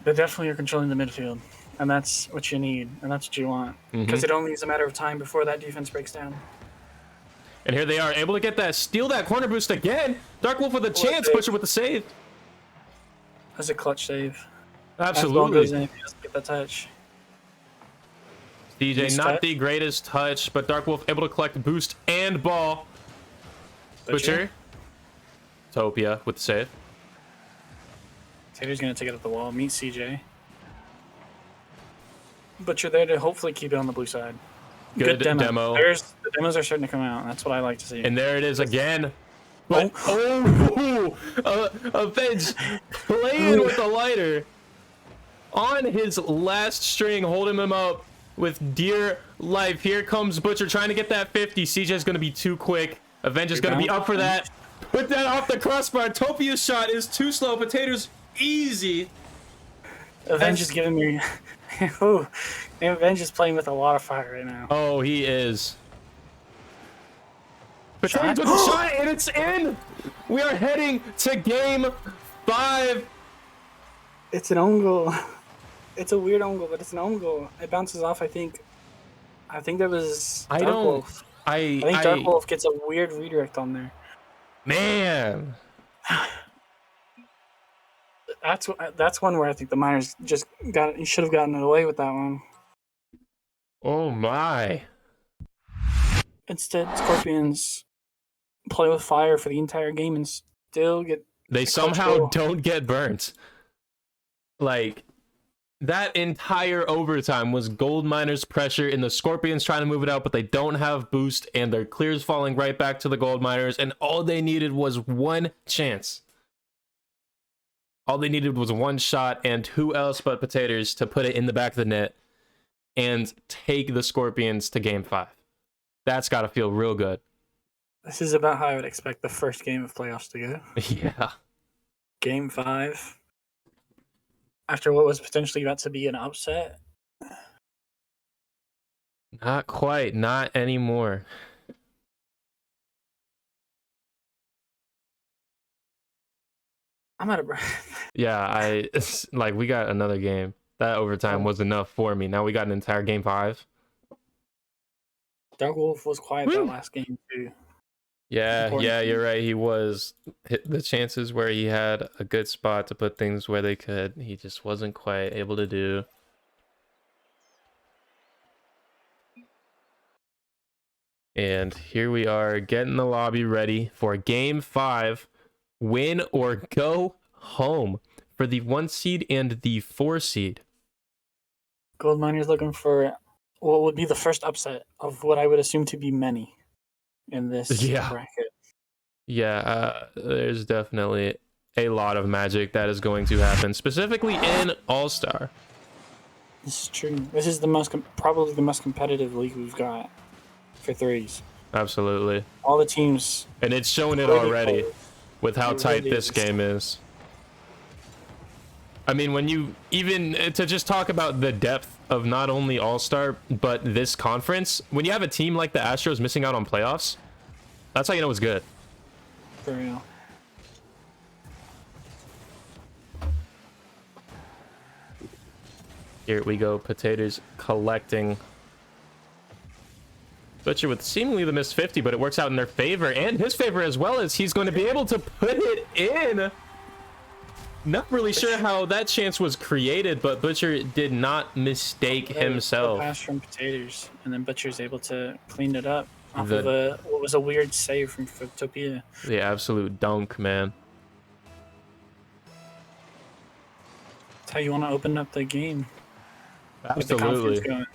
They definitely are controlling the midfield, and that's what you need, and that's what you want, because it only is a matter of time before that defense breaks down. And here they are, able to get that, steal that corner boost again. Dark Wolf with a chance, Butcher with the save. That's a clutch save. Absolutely. Goes in if he doesn't get that touch. DJ, not the greatest touch, but Dark Wolf able to collect boost and ball. Butcher. Topia with the save. Tater's going to take it up the wall, meet CJ. Butcher there to hopefully keep it on the blue side. Good demo. The demos are starting to come out. That's what I like to see. And there it is again. But, Avenge playing with the lighter on his last string, holding him up with dear life. Here comes Butcher trying to get that 50. CJ's going to be too quick. Avenge is going to be up for that. Put that off the crossbar. Topia's shot is too slow. Potatoes easy. Avenge is giving me... Ooh, Avenge is playing with a lot of fire right now. Oh, he is. Potatoes with the shot, and it's in! We are heading to game 5. It's an own goal. It's a weird own goal, but it's an own goal. It bounces off, I think that was Dark Wolf. I think Dark Wolf gets a weird redirect on there. Man. That's one where I think the Miners just should have gotten it away with that one. Oh my. Instead, Scorpions play with fire for the entire game and still get... They somehow don't get burnt. Like, that entire overtime was Goldminers' pressure and the Scorpions trying to move it out, but they don't have boost and their clears falling right back to the Goldminers, and all they needed was one chance. All they needed was one shot, and who else but Potatoes to put it in the back of the net and take the Scorpions to game 5. That's got to feel real good. This is about how I would expect the first game of playoffs to go. Yeah. Game 5. After what was potentially about to be an upset. Not quite. Not anymore. I'm out of breath. Yeah, we got another game. That overtime was enough for me. Now we got an entire game 5. Dark Wolf was quiet that last game too. Yeah, you're right. He was. The chances where he had a good spot to put things where they could, he just wasn't quite able to do. And here we are, getting the lobby ready for game 5. Win or go home for the 1 seed and the 4 seed. Goldminers looking for what would be the first upset of what I would assume to be many in this bracket. Yeah, there's definitely a lot of magic that is going to happen, specifically in All-Star. This is true. This is probably the most competitive league we've got for threes. Absolutely. All the teams. And it's showing it already with how tight this game is. I mean, when you even to just talk about the depth of not only All-Star, but this conference, when you have a team like the Astros missing out on playoffs, that's how you know it's good. For real. Here we go. Potatoes collecting. Butcher with seemingly the missed 50, but it works out in their favor and his favor as well, as he's going to be able to put it in. Not really sure how that chance was created, but Butcher did not mistake himself. Pass from Potatoes, and then Butcher's able to clean it up off of what was a weird save from Topia. The absolute dunk, man. That's how you want to open up the game. Absolutely.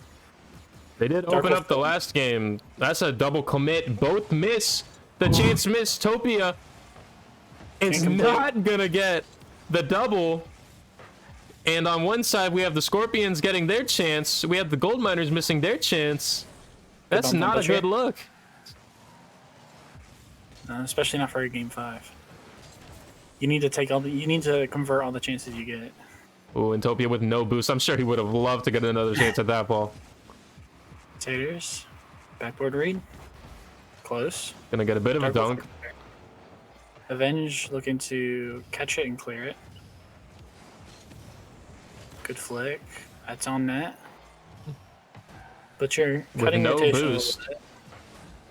They did open up the last game. That's a double commit. Both miss. The chance missed. Topia. It's not gonna get the double. And on one side, we have the Scorpions getting their chance. We have the Goldminers missing their chance. That's not a good look. especially not for a game 5. You need to you need to convert all the chances you get. Ooh, and Topia with no boost. I'm sure he would have loved to get another chance at that ball. Taters, backboard read, close. Gonna get a bit of a dunk. Avenge looking to catch it and clear it. Good flick. That's on net. Butcher cutting with no rotation boost.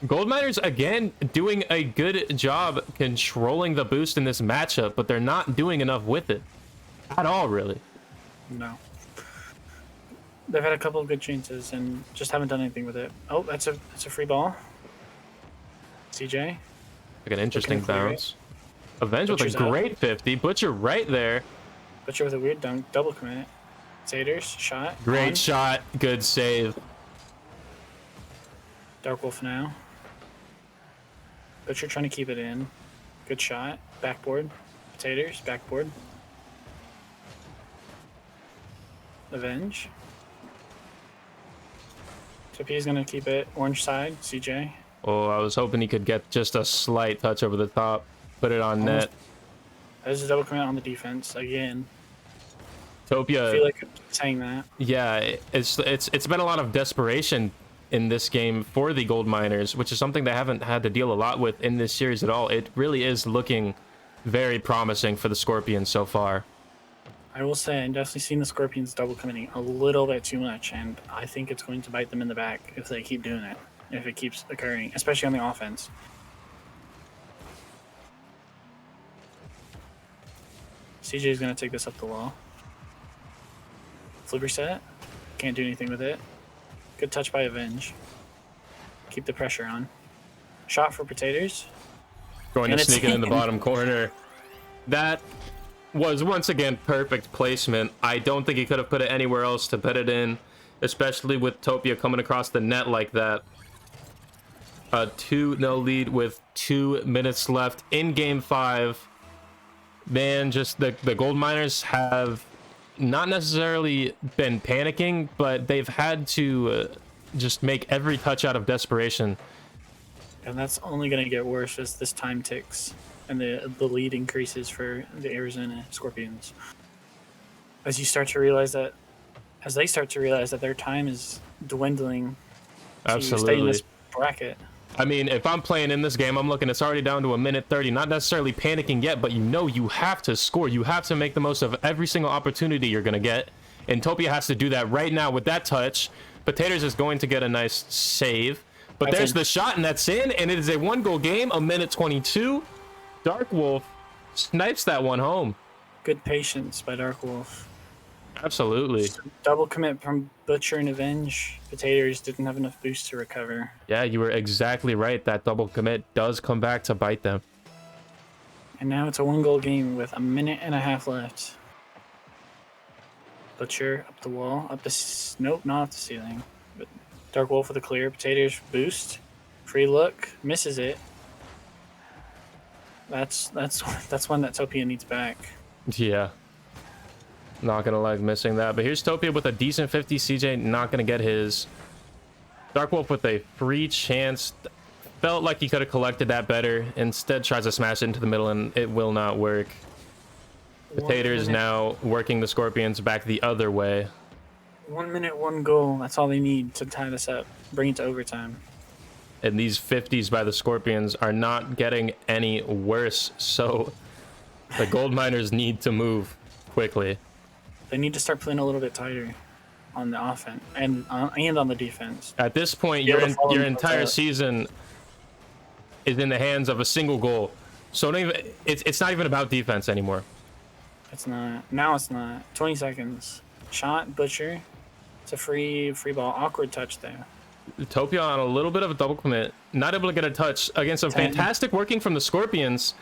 Goldminers again doing a good job controlling the boost in this matchup, but they're not doing enough with it at all, really. No. They've had a couple of good chances and just haven't done anything with it. Oh, that's a free ball. CJ. Like an interesting bounce. Avenge with a great 50. Butcher right there. Butcher with a weird dunk. Double commit. Taters, shot. Great shot. Good save. Dark Wolf now. Butcher trying to keep it in. Good shot. Backboard. Taters, backboard. Avenge. Topia's gonna keep it. Orange side, CJ. Oh, I was hoping he could get just a slight touch over the top. Put it on net. There's a double commit on the defense again. Topia. I feel like I'm saying that. Yeah, it's been a lot of desperation in this game for the Goldminers, which is something they haven't had to deal a lot with in this series at all. It really is looking very promising for the Scorpions so far. I will say, I've definitely seen the Scorpions double committing a little bit too much, and I think it's going to bite them in the back if they keep doing it, if it keeps occurring, especially on the offense. CJ is going to take this up the wall. Flip reset. Can't do anything with it. Good touch by Avenge. Keep the pressure on. Shot for Potatoes. Going to sneak it in the bottom corner. That was once again perfect placement. I don't think he could have put it anywhere else to put it in, especially with Topia coming across the net like that. A 2-0 lead with 2 minutes left in game 5. Man, just the Goldminers have not necessarily been panicking, but they've had to just make every touch out of desperation. And that's only going to get worse as this time ticks and the lead increases for the Arizona Scorpions. As they start to realize that their time is dwindling to stay in this bracket. I mean, if I'm playing in this game, I'm looking, it's already down to 1:30. Not necessarily panicking yet, but you know you have to score. You have to make the most of every single opportunity you're going to get. And Topia has to do that right now with that touch. Potatoes is going to get a nice save. But there's the shot, and that's in. And it is a 1-goal game, 1:22. Dark Wolf snipes that one home. Good patience by Dark Wolf. Absolutely. Double commit from Butcher and Avenge. Potatoes didn't have enough boost to recover. Yeah, you were exactly right. That double commit does come back to bite them. And now it's a 1-goal game with 1.5 minutes left. Butcher up the wall, up the nope, not up the ceiling. But Dark Wolf with a clear. Potatoes boost, free look, misses it. That's one that Topia needs back. Yeah. Not gonna like missing that, but here's Topia with a decent 50. CJ not gonna get his. Dark Wolf with a free chance. Felt like he could have collected that better. Instead tries to smash it into the middle and it will not work. Potatoes now working the Scorpions back the other way. 1 minute, 1 goal. That's all they need to tie this up. Bring it to overtime. And these 50s by the Scorpions are not getting any worse. So the Goldminers need to move quickly. They need to start playing a little bit tighter on the offense and on the defense. At this point, your entire season is in the hands of a single goal. So it's not even about defense anymore. It's not. Now it's not. 20 seconds. Shot, Butcher. It's a free ball. Awkward touch there. Topia on a little bit of a double commit. Not able to get a touch against some fantastic working from the Scorpions.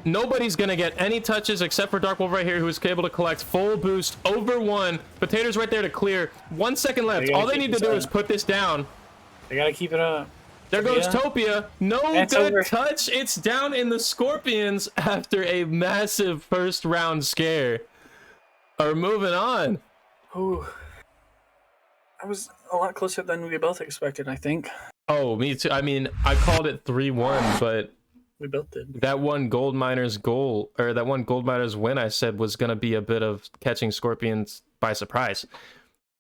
Nobody's going to get any touches except for Dark Wolf right here, who is able to collect full boost over 1. Potatoes right there to clear. 1 second left. All they need to do is put this down. They got to keep it up. There goes Topia. No good touch. It's down in the Scorpions after a massive first round scare. Are moving on. Ooh. That was a lot closer than we both expected, I think. Oh, me too. I mean, I called it 3-1, but We both did. That one Goldminers goal, or that one Goldminers win, I said was going to be a bit of catching Scorpions by surprise.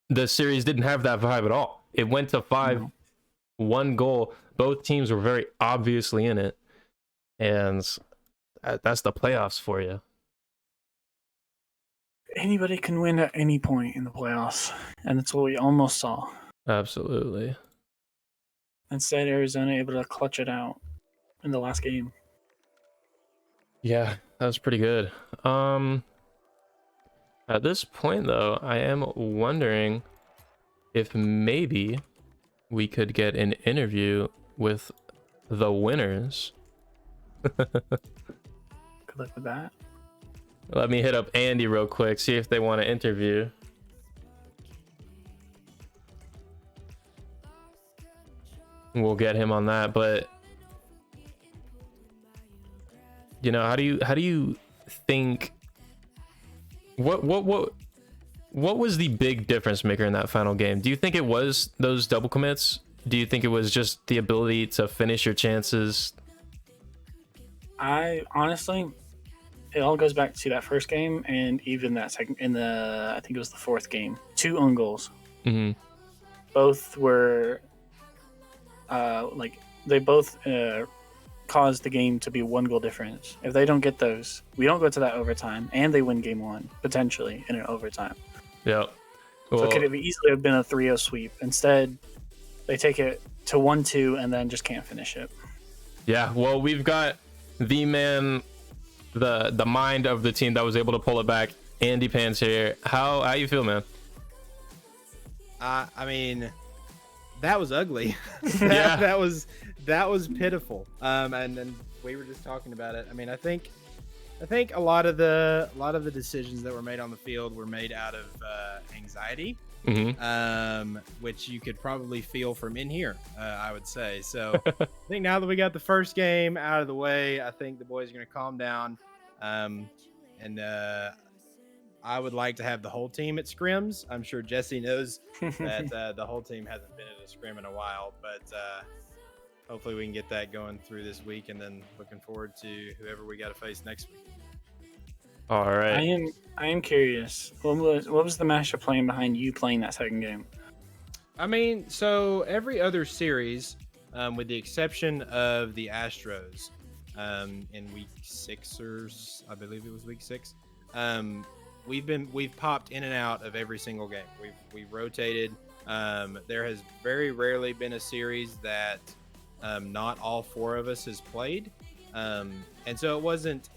The series didn't have that vibe at all. It went to 5, 1 goal. Both teams were very obviously in it. And that's the playoffs for you. Anybody can win at any point in the playoffs, and that's what we almost saw. Absolutely. Instead, Arizona able to clutch it out in the last game. Yeah, that was pretty good. At this point, though, I am wondering if maybe we could get an interview with the winners. Good luck with that. Let me hit up Andy real quick, see if they want to interview. We'll get him on that, but you know, how do you think what was the big difference maker in that final game? Do you think it was those double commits? Do you think it was just the ability to finish your chances? I honestly, it all goes back to that first game and even that second I think it was the fourth game. 2 own goals. Mm-hmm. Both were they both caused the game to be 1 goal difference. If they don't get those, we don't go to that overtime, and they win game 1 potentially in an overtime. Yeah. Well, So it could have easily have been a 3-0 sweep. Instead, they take it to 1-2 and then just can't finish it. yeah. Well, we've got the man, the mind of the team that was able to pull it back. Andy Pans here. How you feel, man? I mean, that was ugly. Yeah. that was pitiful. And we were just talking about it. I mean, I think a lot of the decisions that were made on the field were made out of anxiety, which you could probably feel from in here. I would say. So I think now that we got the first game out of the way, I think the boys are going to calm down. I would like to have the whole team at scrims. I'm sure Jesse knows that the whole team hasn't been at a scrim in a while, but hopefully we can get that going through this week, and then looking forward to whoever we got to face next week. All right. I am curious. What was the master plan behind you playing that second game? I mean, so every other series, with the exception of the Astros, in week 6 I believe it was week 6, we've popped in and out of every single game. We've rotated. There has very rarely been a series that not all 4 of us has played, and so it wasn't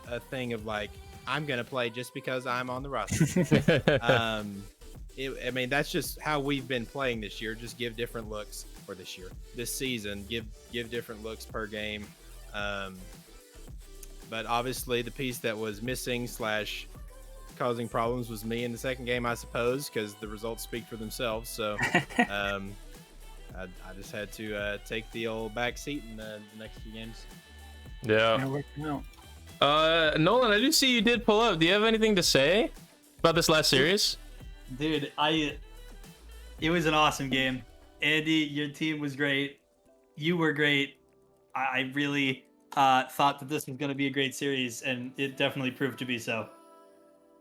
a thing of like, I'm gonna play just because I'm on the roster. I mean, that's just how we've been playing this year. Just give different looks, or this season, give different looks per game. But obviously the piece that was missing / causing problems was me in the second game, I suppose, because the results speak for themselves. So I just had to take the old back seat in the next 2 games. Yeah. Working out. Nolan, I do see you did pull up. Do you have anything to say about this last series? Dude, it was an awesome game. Andy, your team was great. You were great. I really thought that this was going to be a great series, and it definitely proved to be so.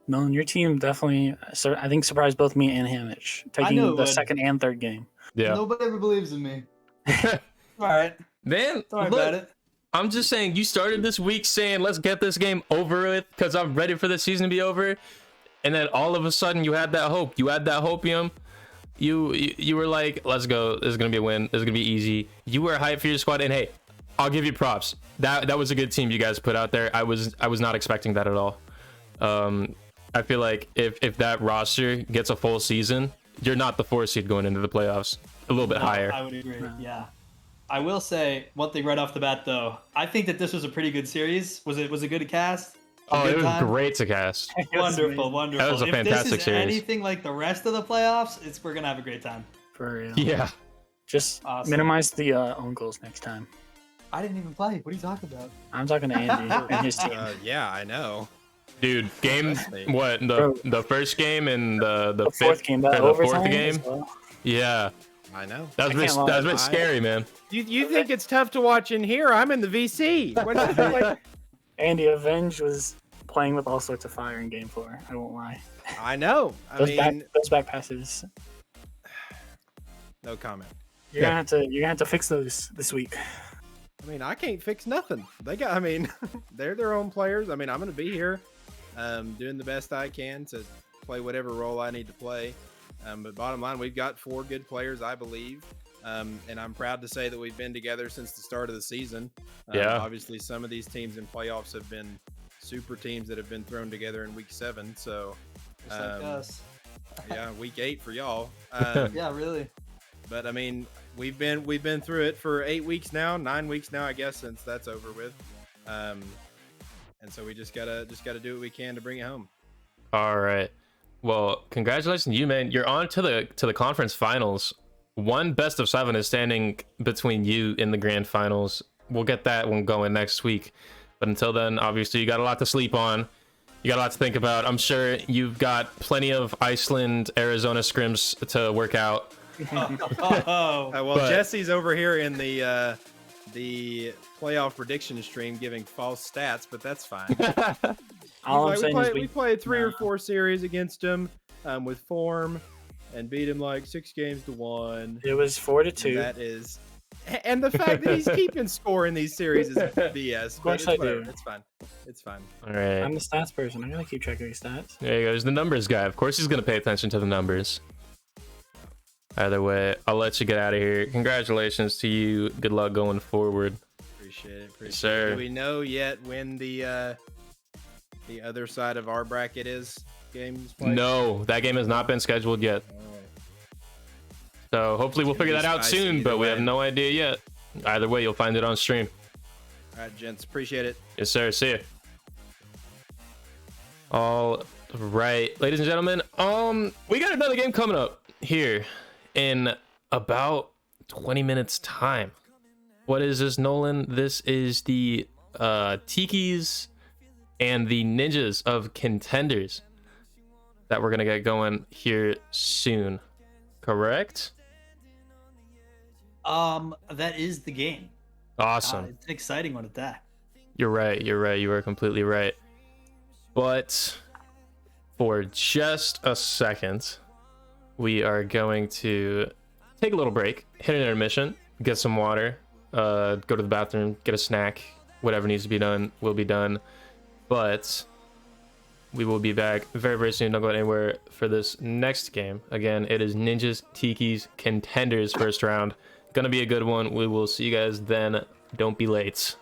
Nolan, your team definitely, I think, surprised both me and Hamish, taking the second and third game. Yeah. Nobody ever believes in me. All right. Man, Sorry look, about it. I'm just saying, you started this week saying, let's get this game over with because I'm ready for the season to be over. And then all of a sudden you had that hope. You had that hopium. You were like, let's go. This is going to be a win. This is going to be easy. You were hyped for your squad. And hey, I'll give you props. That was a good team you guys put out there. I was not expecting that at all. I feel like if that roster gets a full season, you're not the 4 seed going into the playoffs. A little bit higher. I would agree. Yeah. I will say one thing right off the bat, though. I think that this was a pretty good series. Was it good to cast? It was great to cast. Wonderful. That was a fantastic if this is series. anything like the rest of the playoffs, we're gonna have a great time. For real. Yeah. Just Awesome. minimize the own goals next time. I didn't even play. What are you talking about? I'm talking to Andy and his team. Yeah, I know. Dude, game what? The first game and the The fourth fifth, game, or that the overtime fourth game. as well. Yeah. I know. That was I can't lie. that was a bit scary, man. You think it's tough to watch in here? I'm in the VC. What is it like? Andy, Avenge was playing with all sorts of fire in Game 4. I won't lie. I know. I mean, Those back passes. no comment. You're gonna have to fix those this week. I mean, I can't fix nothing. They got. I mean, they're their own players. I mean, I'm gonna be here, doing the best I can to play whatever role I need to play. But bottom line, we've got 4 good players, I believe. And I'm proud to say that we've been together since the start of the season. Yeah. Obviously, some of these teams in playoffs have been super teams that have been thrown together in week 7. So, Just like us. yeah, week 8 for y'all. Yeah, really. But I mean, we've been through it for 8 weeks now, 9 weeks now, I guess, since that's over with. And so we just gotta do what we can to bring it home. All right. Well, congratulations to you, man. You're on to the conference finals. One best of 7 is standing between you in the grand finals. We'll get that one going next week. But until then, obviously, you got a lot to sleep on. You got a lot to think about. I'm sure you've got plenty of Iceland, Arizona scrims to work out. Oh, Well, But- Jesse's over here in the playoff prediction stream giving false stats, but that's fine. All I'm saying is we played 3 or 4 series against him with form and beat him like 6 games to 1. it was 4-2. That is, and the fact that he's keeping score in these series is BS. Of course but it's I do. whatever. It's fine. It's fine. All right. I'm the stats person. I gotta keep track of your stats. There he goes, the numbers guy. Of course, he's gonna pay attention to the numbers. Either way, I'll let you get out of here. Congratulations to you. Good luck going forward. Appreciate it. Yes, sir. Do we know yet when the other side of our bracket is games played? No, that game has not been scheduled yet. So hopefully we'll It's gonna figure be that out spicy soon, either but we have way. no idea yet. Either way, you'll find it on stream. All right, gents. Appreciate it. Yes, sir. See ya. All right, ladies and gentlemen. We got another game coming up here in about 20 minutes time. What is this, Nolan? This is the Tikis and the Ninjas of Contenders that we're gonna get going here soon. Correct? that is the game. Awesome. It's an exciting one at that. You're right. You are completely right. But for just a second, we are going to take a little break, hit an intermission, get some water, go to the bathroom, get a snack, whatever needs to be done will be done. But we will be back very, very soon. Don't go anywhere for this next game. Again, it is Ninjas, Tikis, Contenders first round. Gonna be a good one. We will see you guys then. Don't be late.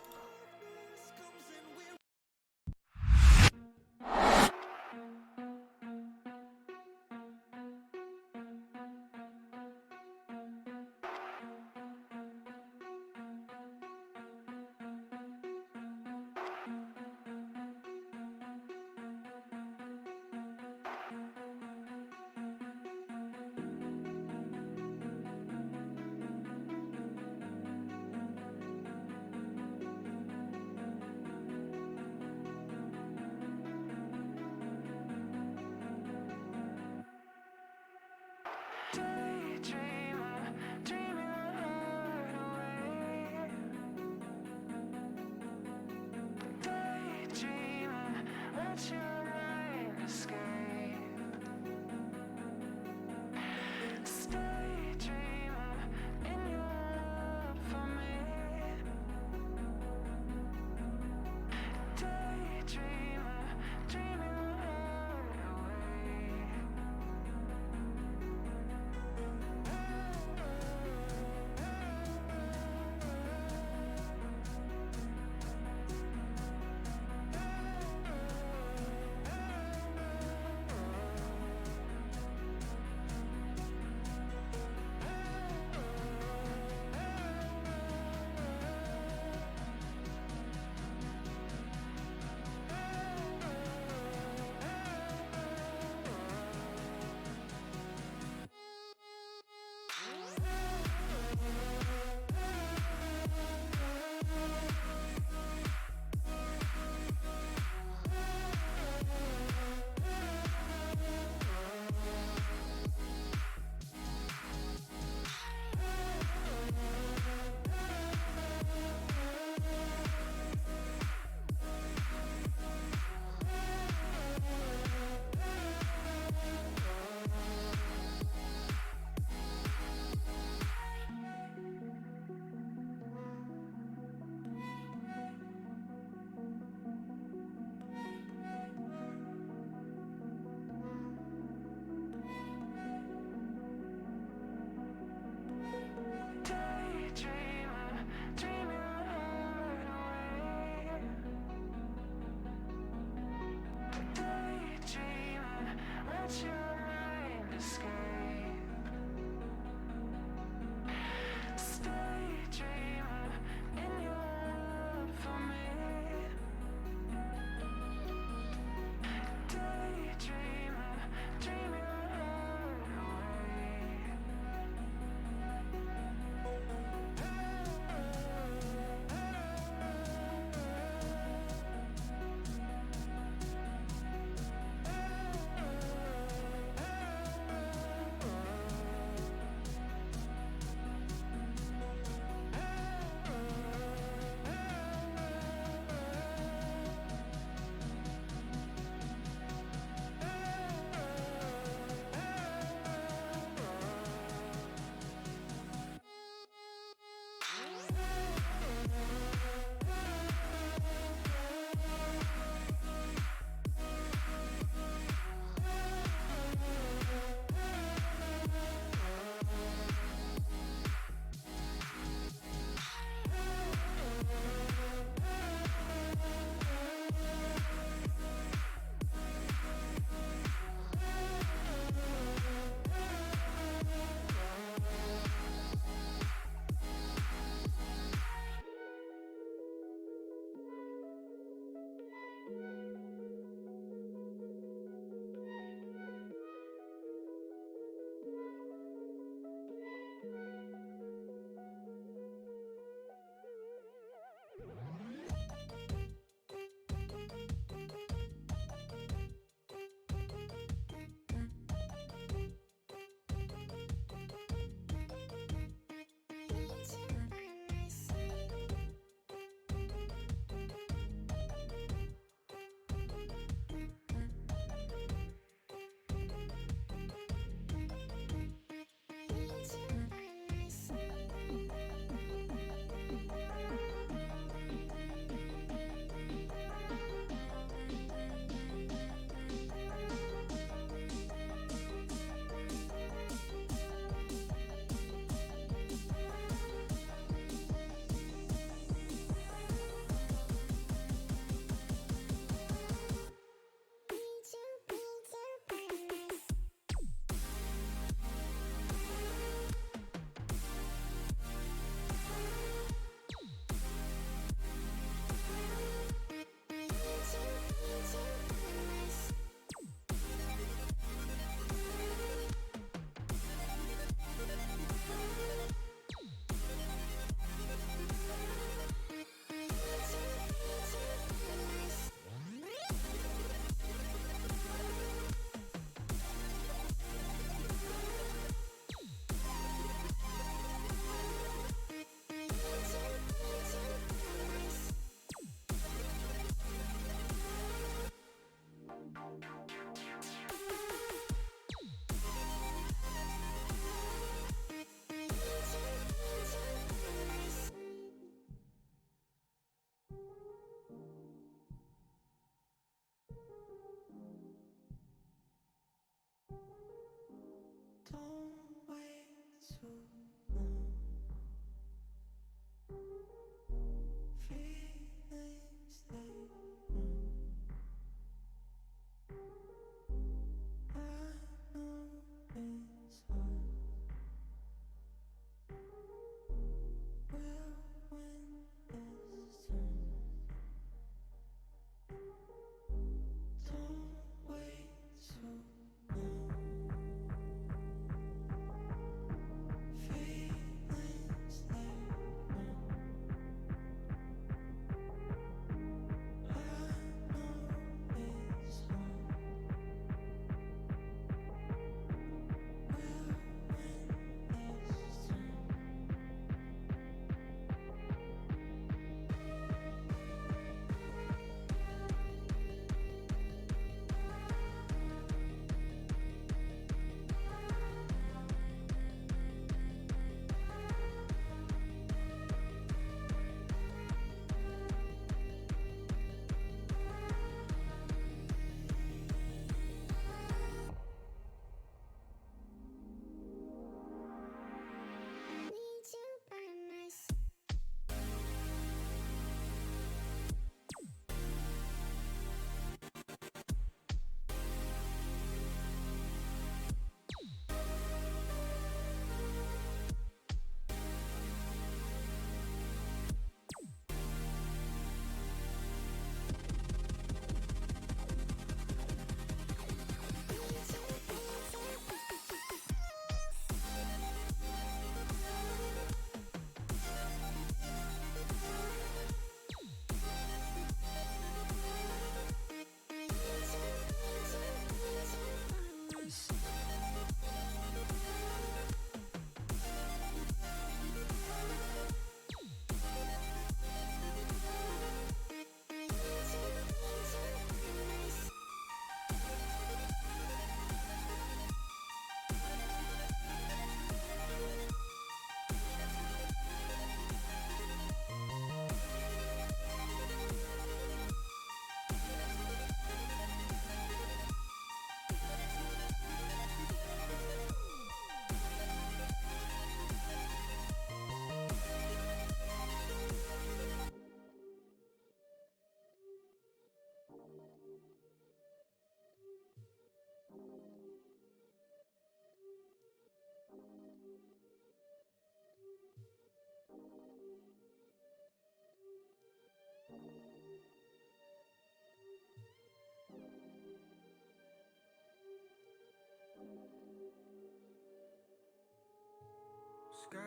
Sky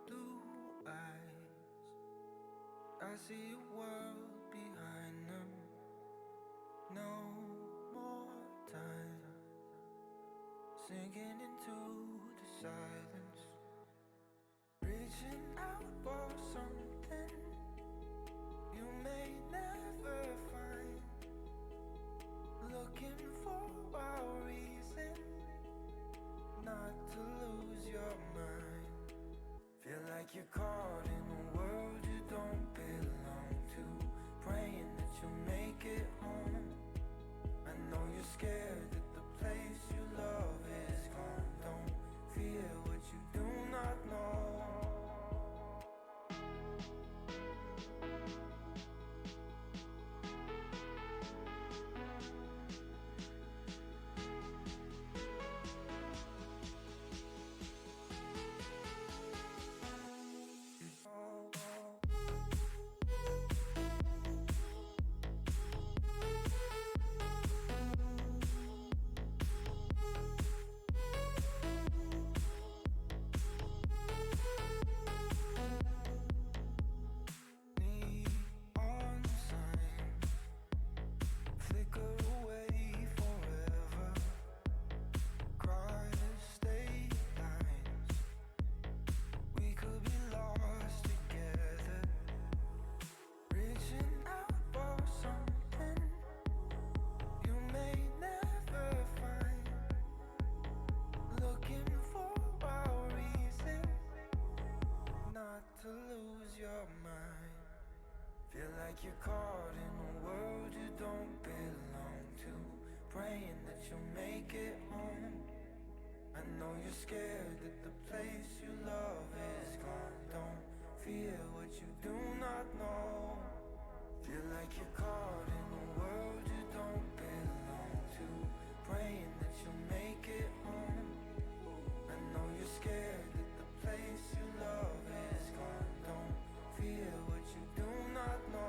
blue eyes, I see a world behind them. No more time, sinking into the silence, reaching out for something you may never find, looking for a reason not to lose your mind. Feel like you're caught in a world you don't belong to, praying that you'll make it home. I know you're scared that the place you love is gone. Don't fear what you do not know. Neon signs flicker away forever. Cross state lines, we could be lost together. Reaching out for something you may never find, looking for a reason not to lose your mind. Feel like you're caught in a world you don't belong to, praying that you'll make it home. I know you're scared that the place you love is gone. Don't fear what you do not know. Feel like you're caught in a world you don't belong to, praying that you'll make it home. I know you're scared that the place you love is gone. Don't fear what you do not know.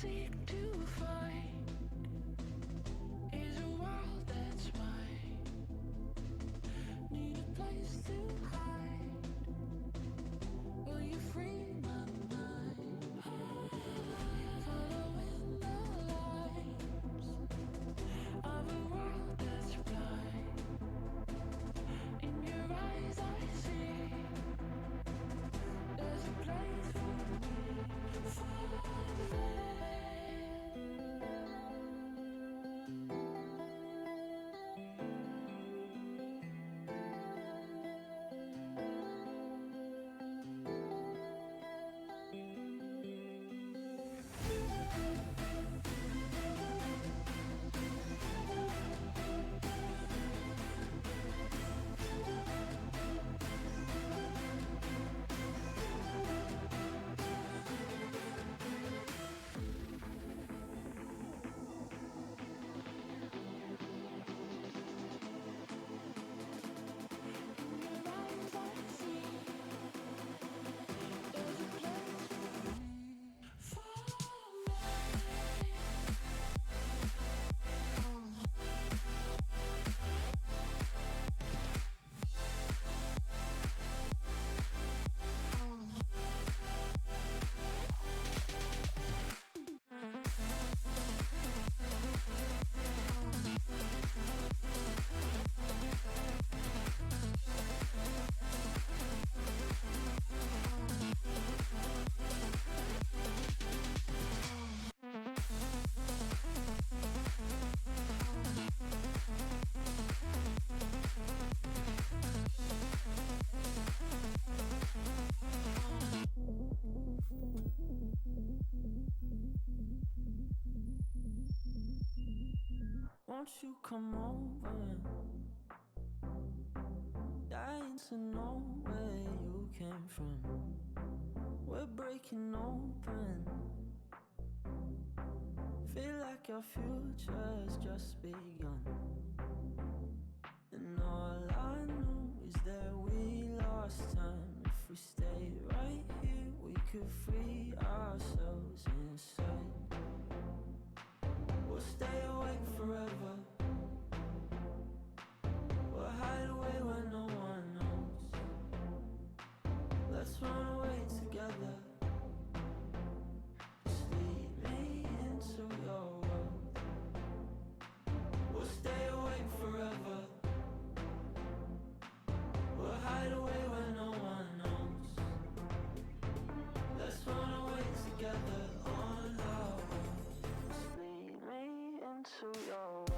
seek to find is a world that's mine. Need a place to hide. Will you free my mind? Following the lines of a world that's blind. In your eyes I see there's a place for me. Won't you come over? Dying to know where you came from. We're breaking open. Feel like our future's just begun. And all I know is that we lost time. If we stay right here, we could free ourselves inside. We'll stay awake forever. We'll hide away where no one knows. Let's run away together. Just lead me into your world. We'll stay awake forever. We'll hide away where no one knows. Let's run away together on our own. Just lead me into your world.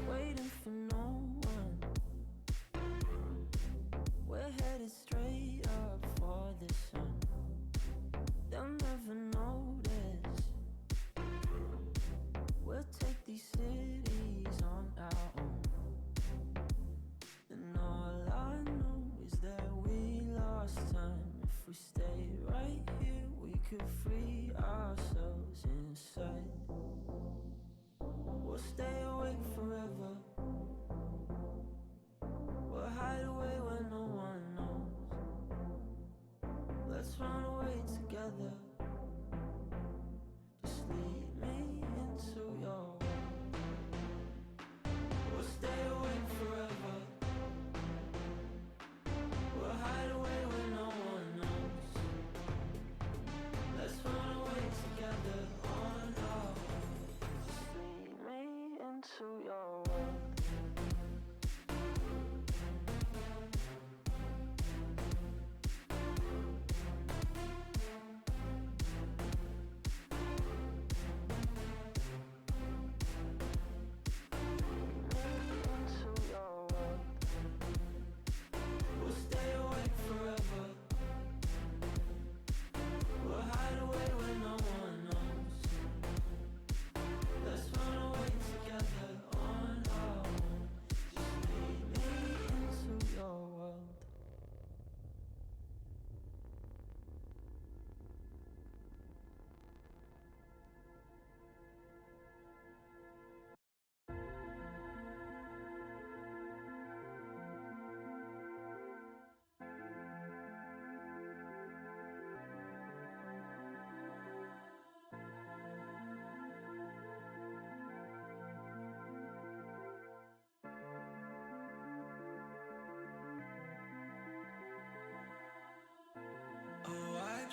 Waiting for no one. We're headed straight up for the sun. They'll never notice. We'll take these cities on our own. And all I know is that we lost time. If we stay right here, we could free ourselves inside. We'll stay awake forever. We'll hide away where no one knows. Let's run away together. Just lead me into your world. We'll stay awake forever. We'll hide away where no one knows. Let's run away together on our own. Just lead me into your world.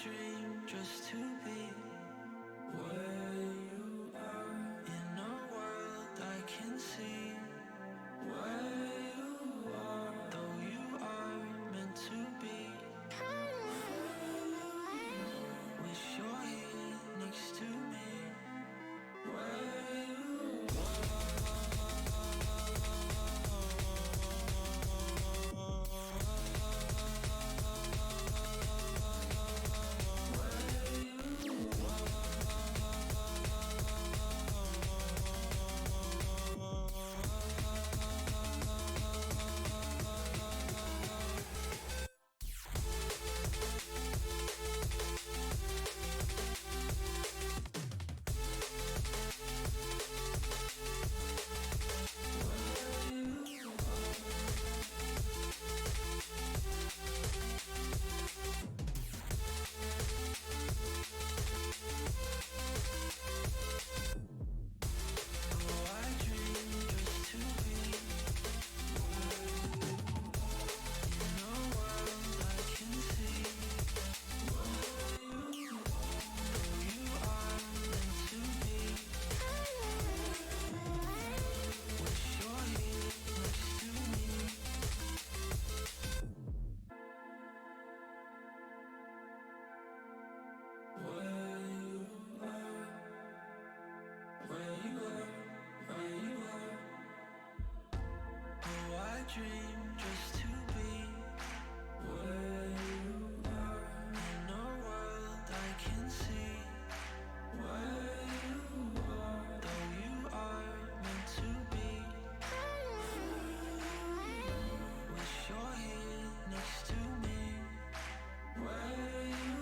dream just to be where you are, in a world I can see where you are, though you are meant to be. Wish you're here next to me, where you dream just to be where you are, in a world I can see where you are, though you are meant to be. Wish you're here next to me, where you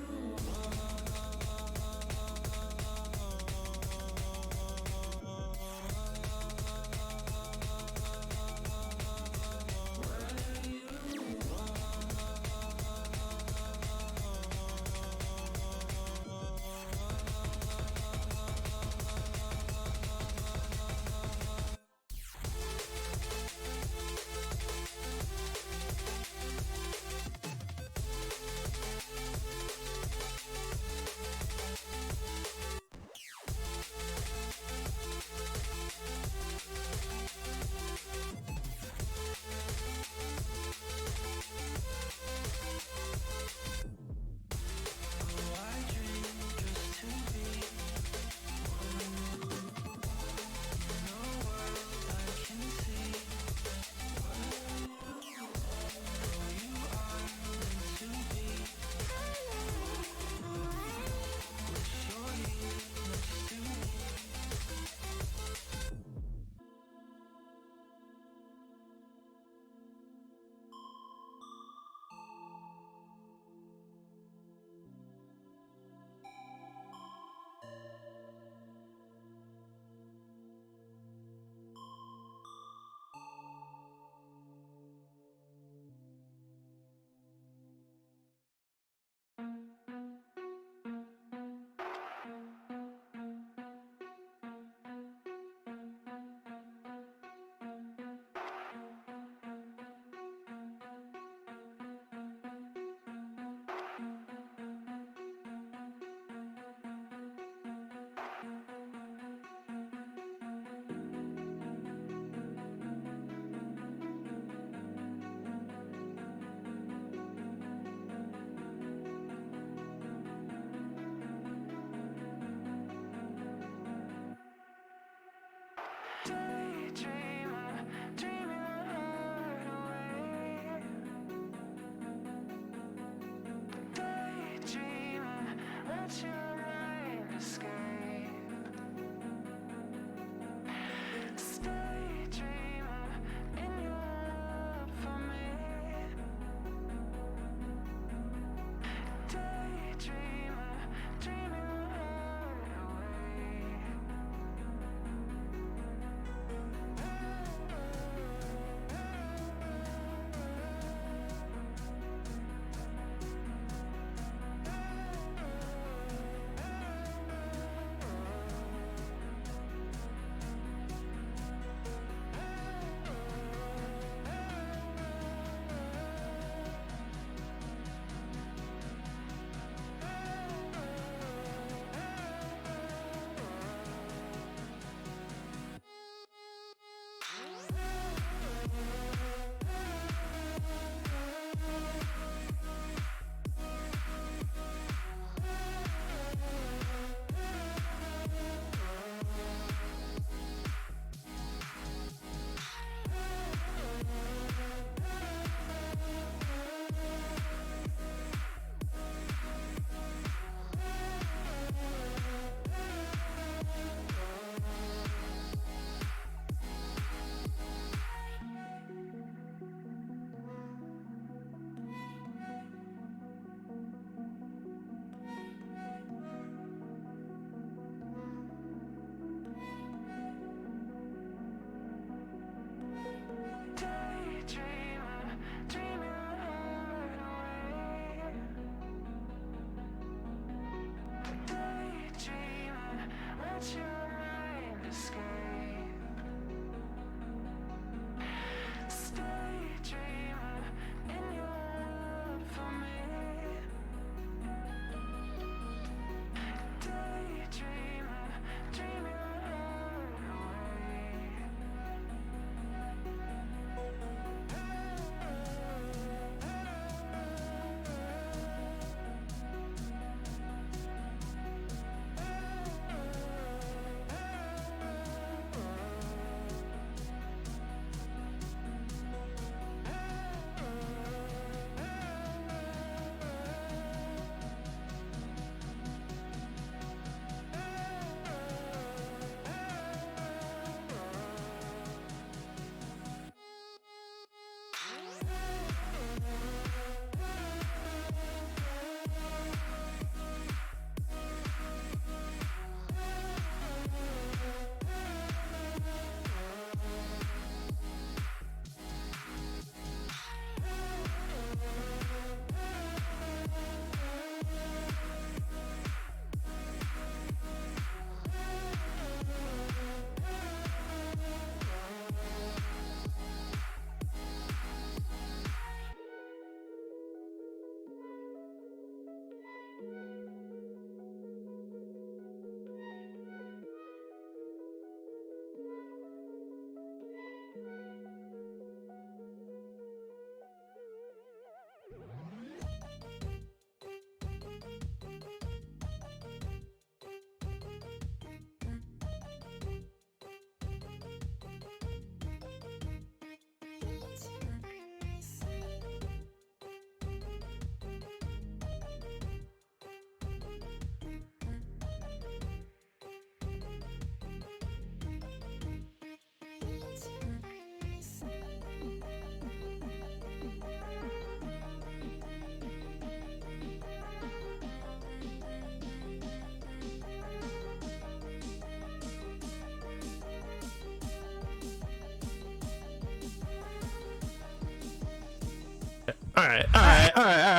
All right.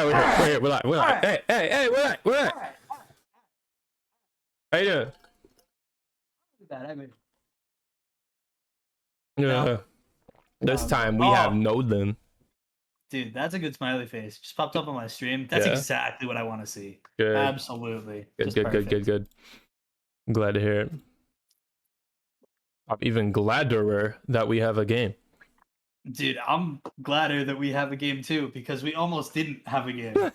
We're here. We're live. Hey, we're live. How you doing? This time we have Nolan. Dude, that's a good smiley face. Just popped up on my stream. That's exactly what I want to see. Good. Absolutely. Good. I'm glad to hear it. I'm even gladder that we have a game. Dude, I'm gladder that we have a game too, because we almost didn't have a game. It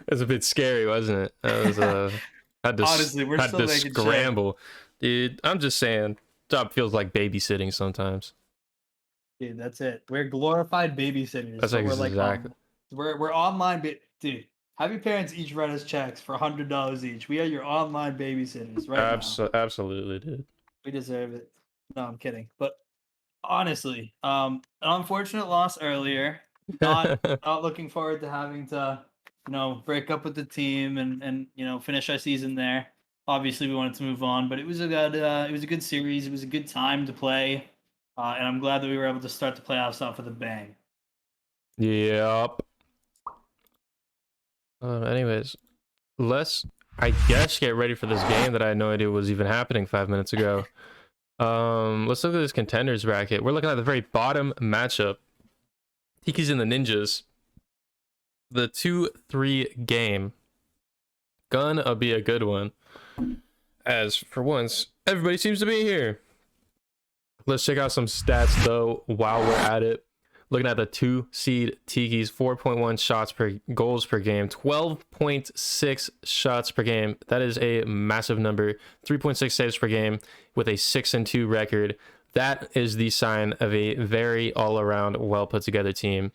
was a bit scary, wasn't it? That was Honestly, we're still making scramble. Dude, I'm just saying, job feels like babysitting sometimes. Dude, that's it. We're glorified babysitters. That's exactly. We're online, dude. Have your parents each write us checks for $100 each. We are your online babysitters right now. Absolutely, dude. We deserve it. No, I'm kidding. But honestly, an unfortunate loss earlier. Not looking forward to having to, break up with the team and finish our season there. Obviously, we wanted to move on, but it was a good series. It was a good time to play, and I'm glad that we were able to start the playoffs off with a bang. Yep. Anyways, let's, I guess, get ready for this game that I had no idea was even happening 5 minutes ago. Let's look at this Contenders bracket. We're looking at the very bottom matchup. Tikis and the Ninjas. The 2-3 game. Gonna be a good one. As for once, everybody seems to be here. Let's check out some stats though while we're at it. Looking at the 2 seed Tikis, 4.1 goals per game, 12.6 shots per game. That is a massive number. 3.6 saves per game with a 6-2 record. That is the sign of a very all-around, well put together team.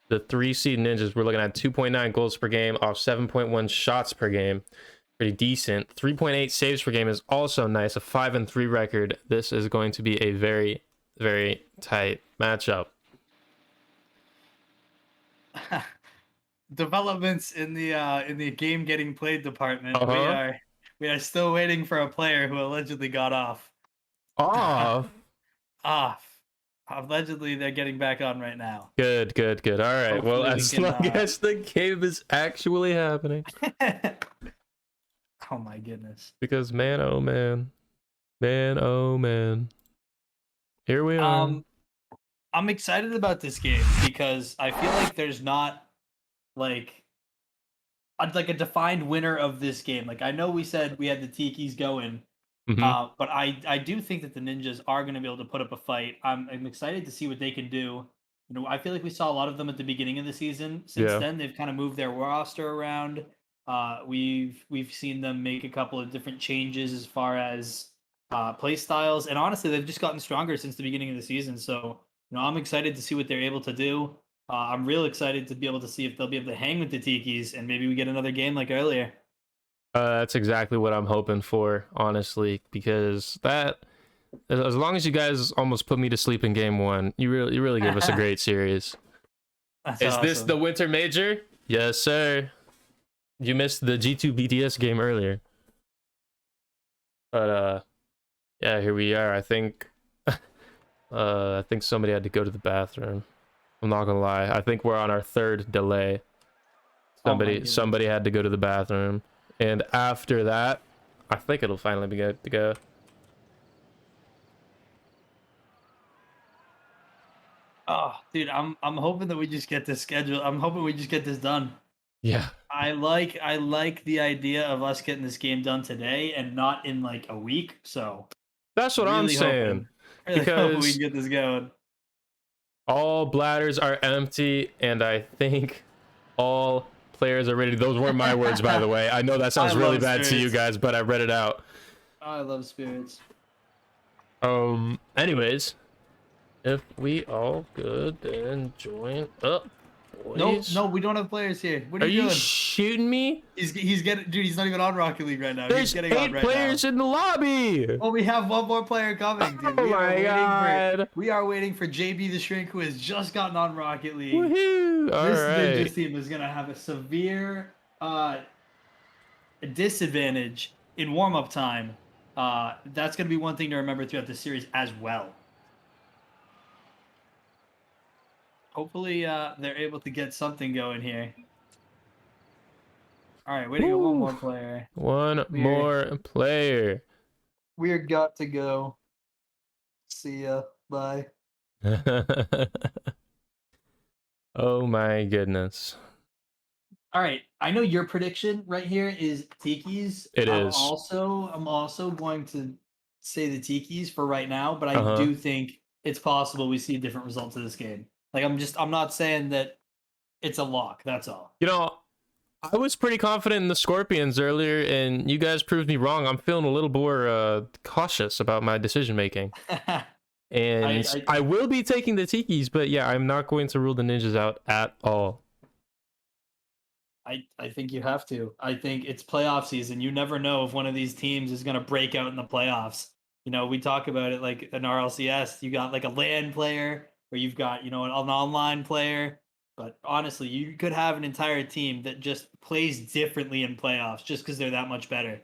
The 3 seed Ninjas, we're looking at 2.9 goals per game off 7.1 shots per game. Pretty decent. 3.8 saves per game is also nice. A 5-3 record. This is going to be a very, very tight matchup. Developments in the game getting played department. We are still waiting for a player who allegedly got off. Allegedly, they're getting back on right now. Good. All right. Hopefully well, as long as the game is actually happening. Oh my goodness. Because man, oh man, here we are. I'm excited about this game because I feel like there's not like a defined winner of this game. Like, I know we said we had the Tikis going, but I do think that the Ninjas are going to be able to put up a fight. I'm excited to see what they can do. I feel like we saw a lot of them at the beginning of the season. Since then, they've kind of moved their roster around. We've seen them make a couple of different changes as far as play styles, and honestly, they've just gotten stronger since the beginning of the season. So I'm excited to see what they're able to do. I'm real excited to be able to see if they'll be able to hang with the Tikis, and maybe we get another game like earlier. That's exactly what I'm hoping for, honestly, because that, as long as you guys almost put me to sleep in game 1, you really give us a great series. That's Is awesome. this the Winter Major? Yes, sir. You missed the G2 BTS game earlier. But yeah, here we are. I think somebody had to go to the bathroom. I'm not gonna lie. I think we're on our 3rd delay. Somebody had to go to the bathroom, and after that, I think it'll finally be good to go. Oh, dude, I'm hoping that we just get this schedule. I'm hoping we just get this done. Yeah. I like the idea of us getting this game done today and not in like a week. So that's what I'm saying. Because we can get this going. All bladders are empty, and I think all players are ready. Those weren't my words, by the way. I know that sounds really bad to you guys, but I read it out. I love spirits. Anyways, if we all good, then join up. No, we don't have players here. What are you doing? Are you shooting me? He's getting, dude. He's not even on Rocket League right now. There's he's getting 8 on right players now. in the lobby. Oh, we have one more player coming, dude. Oh my god. We are waiting for JB the Shrink, who has just gotten on Rocket League. Woohoo! This Ninjas team is gonna have a severe disadvantage in warm-up time. That's gonna be one thing to remember throughout the series as well. Hopefully, they're able to get something going here. All right, way to go, one more player. One more player. We're got to go. See ya. Bye. Oh my goodness. All right, I know your prediction right here is Tikis. It I'm is. also going to say the Tikis for right now, but I Uh-huh. do think it's possible we see different results of this game. Like I'm not saying that it's a lock. That's all. You know, I was pretty confident in the Scorpions earlier, and you guys proved me wrong. I'm feeling a little more cautious about my decision making. And I will be taking the Tikis, but yeah, I'm not going to rule the Ninjas out at all. I think you have to. I think it's playoff season. You never know if one of these teams is going to break out in the playoffs. You know, we talk about it like an RLCS. You got like a LAN player, or you've got, you know, an online player. But honestly, you could have an entire team that just plays differently in playoffs just because they're that much better.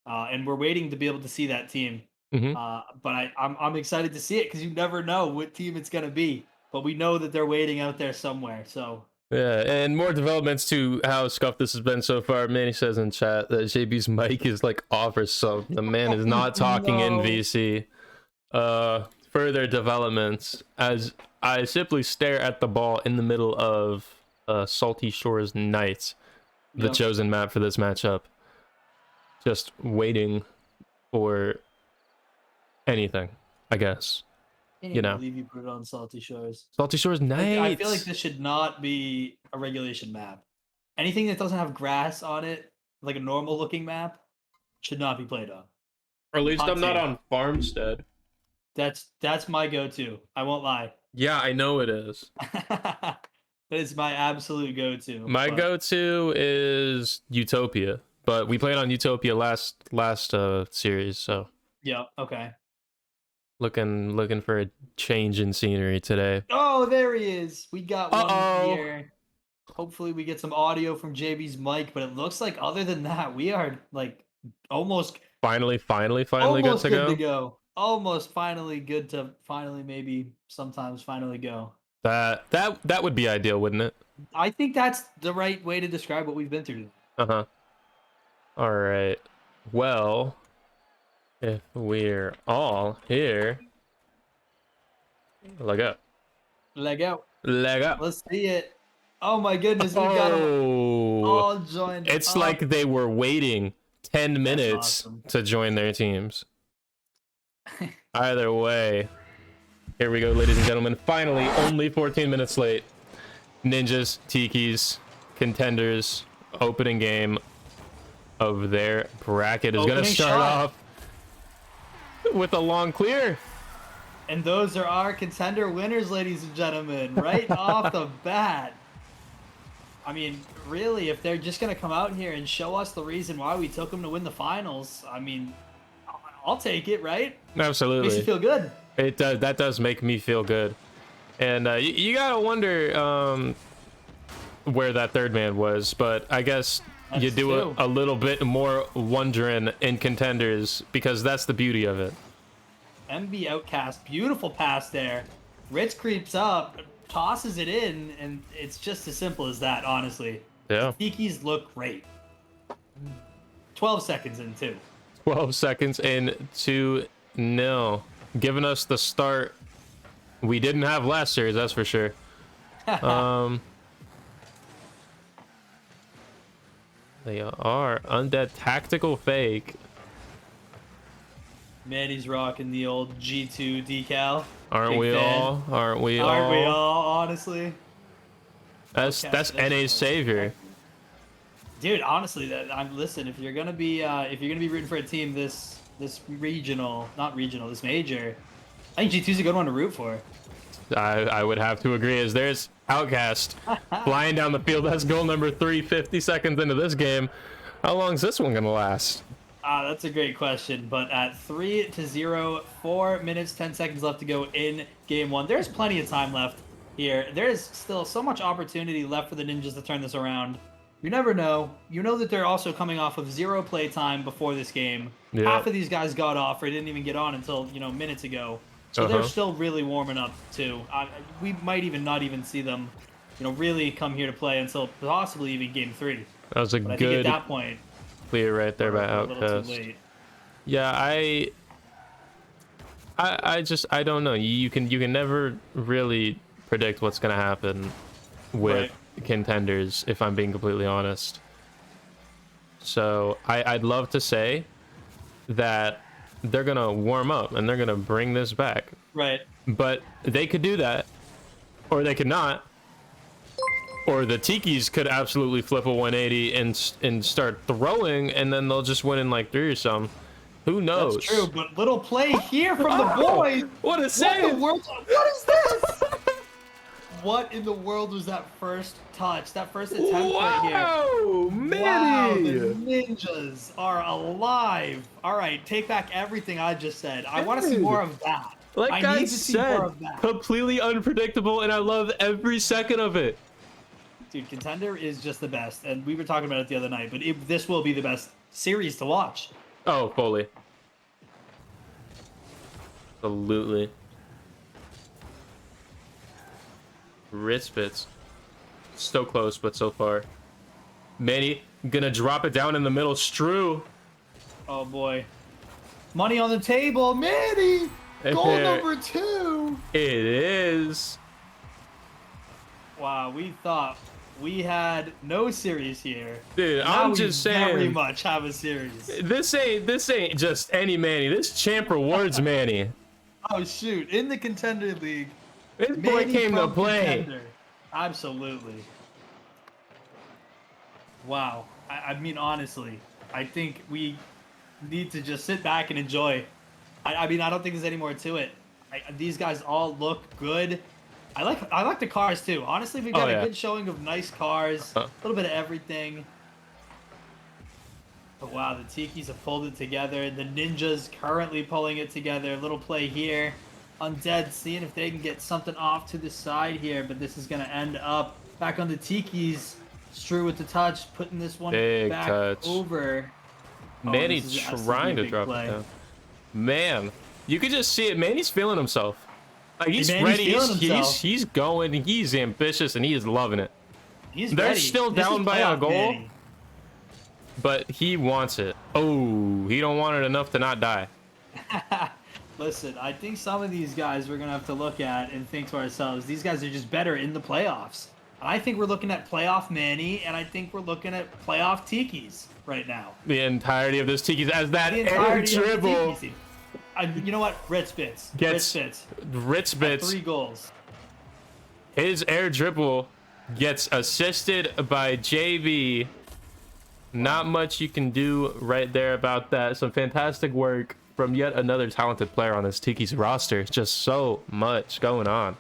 And we're waiting to be able to see that team. Mhm. But I'm excited to see it because you never know what team it's going to be. But we know that they're waiting out there somewhere. So. Yeah, and more developments to how scuffed this has been so far. Manny says in chat that JB's mic is like off or so. The man is not talking in VC. Further developments as I simply stare at the ball in the middle of Salty Shores Knights, the chosen map for this matchup. Just waiting for anything, I guess. Can't You even know, believe you put it on Salty Shores. Salty Shores Knights. I feel like this should not be a regulation map. Anything that doesn't have grass on it, like a normal looking map, should not be played on. Or at least Hot I'm not take. on Farmstead. That's my go-to. I won't lie. Yeah, I know it is. That is my absolute go-to. My go-to is Utopia, but we played on Utopia last series, so Yeah. Okay. looking for a change in scenery today. Oh, there he is. We got Uh-oh. one here. Hopefully, we get some audio from JB's mic, but it looks like other than that, we are like almost Finally good almost to good to go. go. Almost finally good to finally maybe sometimes finally go. That would be ideal, wouldn't it? I think that's the right way to describe what we've been through. Uh-huh. All right. Well, if we're all here, leg up. Leg out. Leg up. Let's see it. Oh my goodness, we got them all joined. It's up. like they were waiting 10 minutes awesome. to join their teams. Either way, here we go, ladies and gentlemen. Finally, only 14 minutes late. Ninjas, Tikis, Contenders, opening game of their bracket is going to Opening start shot. off with a long clear. And those are our contender winners, ladies and gentlemen, right off the bat. I mean, really, if they're just going to come out here and show us the reason why we took them to win the finals, I mean, I'll take it, right? Absolutely. Makes you feel good. It does. That does make me feel good. And you gotta wonder where that third man was, but I guess you That's do true. a little bit more wondering in Contenders because that's the beauty of it. MB Outcast, beautiful pass there. Ritz creeps up, tosses it in, and it's just as simple as that, honestly. Yeah. Tikis look great. 12 seconds in, too. 12 seconds in, 2-0. Giving us the start we didn't have last series, that's for sure. They are Undead Tactical Fake. Manny's rocking the old G2 decal. Aren't Big we fan. all? Aren't we Aren't all? we all, honestly? That's Okay, NA's savior. Dude, honestly, listen. If you're gonna be rooting for a team this regional, not regional, this major, I think G2's a good one to root for. I would have to agree, as there's Outcast flying down the field. That's goal number 3, 50 seconds into this game. How long is this one gonna last? That's a great question. But at 3-0, 4 minutes 10 seconds left to go in game one. There's plenty of time left here. There is still so much opportunity left for the Ninjas to turn this around. You never know. You know that they're also coming off of 0 play time before this game. Yeah. Half of these guys got off or didn't even get on until minutes ago. So they're Uh-huh. still really warming up too. We might even not even see them, really come here to play until possibly even game 3. That was a But I think at good that point, clear right there by we're a little Outcast. too late. Yeah, I don't know. You can never really predict what's gonna happen with Contenders, if I'm being completely honest. So I'd love to say that they're gonna warm up and they're gonna bring this back, Right. but they could do that, or they could not, or the Tikis could absolutely flip a 180 and start throwing, and then they'll just win in like 3 or something. Who knows? That's true, but little play here from the boys. What a What in save! the world? What is this? What in the world was that first touch? That first attempt right here. Wow, Wow, Manny! the ninjas are alive. All right, take back everything I just said. I want to see more of that. Like I I need to see more said, of that. completely unpredictable, and I love every second of it. Dude, Contender is just the best, and we were talking about it the other night, but this will be the best series to watch. Oh, fully. Absolutely. Rispits. So close, but so far. Manny gonna drop it down in the middle. Strew. Oh boy. Money on the table, Manny! Goal Yeah. number 2! It is. Wow, we thought we had no series here. Dude, Now I'm we just very saying. much have a series. This ain't just any Manny. This champ rewards Manny. Oh shoot, in the Contender League. This boy Manny came to from play. Contender. Absolutely. Wow. I mean, honestly, I think we need to just sit back and enjoy. I mean, I don't think there's any more to it. These guys all look good. I like the cars too. Honestly, we've got Oh, yeah. a good showing of nice cars. A little bit of everything. But wow, the Tikis have pulled it together. The Ninjas currently pulling it together. Little play here. Undead seeing if they can get something off to the side here, but this is going to end up back on the Tikis. Strew with the touch, putting this one Big back touch. over. Manny this has to be trying a to big drop play. it down. Man, you could just see it. Manny's feeling himself. Like he's Manny's ready. feeling himself. He's going. He's ambitious and he is loving it. He's They're ready. still This down is by a playoff goal. Manny. But he wants it. Oh, he don't want it enough to not die. Listen, I think some of these guys we're going to have to look at and think to ourselves, these guys are just better in the playoffs. And I think we're looking at playoff Manny, and I think we're looking at playoff Tikis right now. The entirety of this Tiki's as that The air entirety of the dribble Tikis team. You know what? Ritz Bits. Gets- Ritz Bits. Ritz bits. 3 goals. His air dribble gets assisted by JB. Not much you can do right there about that. Some fantastic work from yet another talented player on this Tiki's roster. Just so much going on.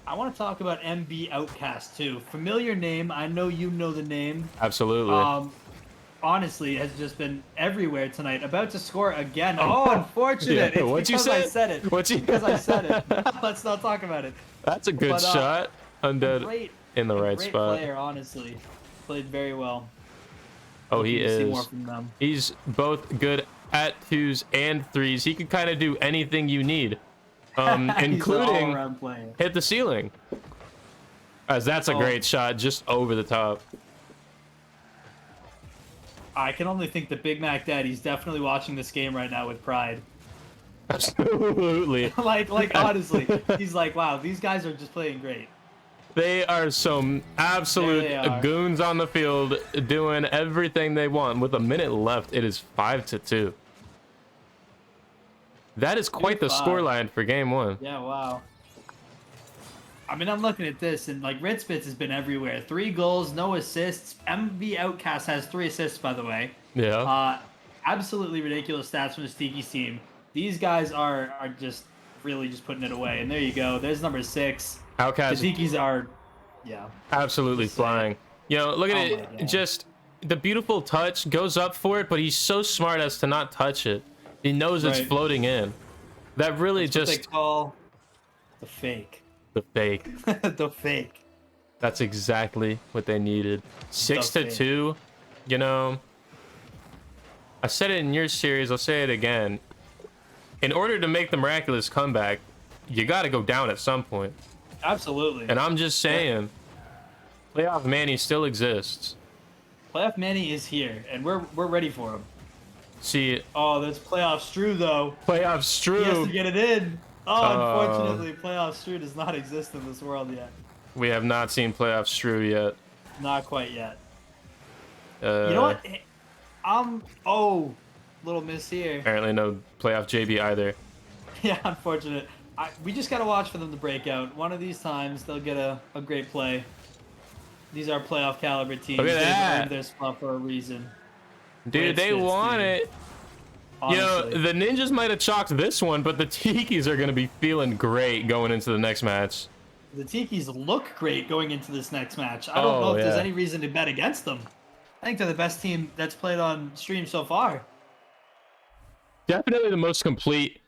I want to talk about MB Outcast too. Familiar name. I know you know the name. Absolutely. Honestly, has just been everywhere tonight. About to score again. Oh, unfortunate. Yeah, It's what'd you because I say? said it. What'd you- Because I said it. Let's not talk about it. That's a good but, shot. Undead Great. in the right Great spot. player, honestly. Played very well. Oh, he Looking to see is. more from them. He's both good at 2s and 3s. He can kind of do anything you need, He's an including all-around player. hit the ceiling. As that's a Oh. great shot, just over the top. I can only think that Big Mac Daddy's definitely watching this game right now with pride. Absolutely. like honestly, he's like, wow, these guys are just playing great. They are some absolute There they are. goons on the field doing everything they want. With a minute left, it is 5-2. That is quite the 5. scoreline for game 1. Yeah, wow. I mean, I'm looking at this, and like Ritzbits has been everywhere. 3 goals, no assists. MV Outcast has 3 assists, by the way. Yeah. Absolutely ridiculous stats from the Tikis team. These guys are just really just putting it away. And there you go. There's number 6. Outcast The Tikis are, yeah. absolutely Just saying. flying. You know, look at Oh it. my God. Just the beautiful touch goes up for it, but he's so smart as to not touch it. He knows it's Right. floating in. That really That's what they just call the fake. the fake. The fake. That's exactly what they needed. 6-2. You know, I said it in your series. I'll say it again. in order to make the miraculous comeback, you got to go down at some point. Absolutely. And I'm just saying, playoff Manny still exists. Playoff Manny is here, and we're ready for him. See, Oh, there's playoff Stru though. playoff He has to Stru. get it in. Oh, unfortunately, playoff Stru does not exist in this world yet. We have not seen playoff Stru yet. Not quite yet. You You know what? Oh, little miss here. Apparently no playoff JB either. Yeah, unfortunate. We just gotta watch for them to break out. One of these times, they'll get a great play. These are playoff caliber teams. Look at They've that. earned their spot for a reason. Dude, they want it. You know, Honestly. the Ninjas might have chalked this one, but the Tikis are going to be feeling great going into the next match. The Tikis look great going into this next match. I don't know if there's any reason to bet against them. I think they're the best team that's played on stream so far. Definitely the most complete.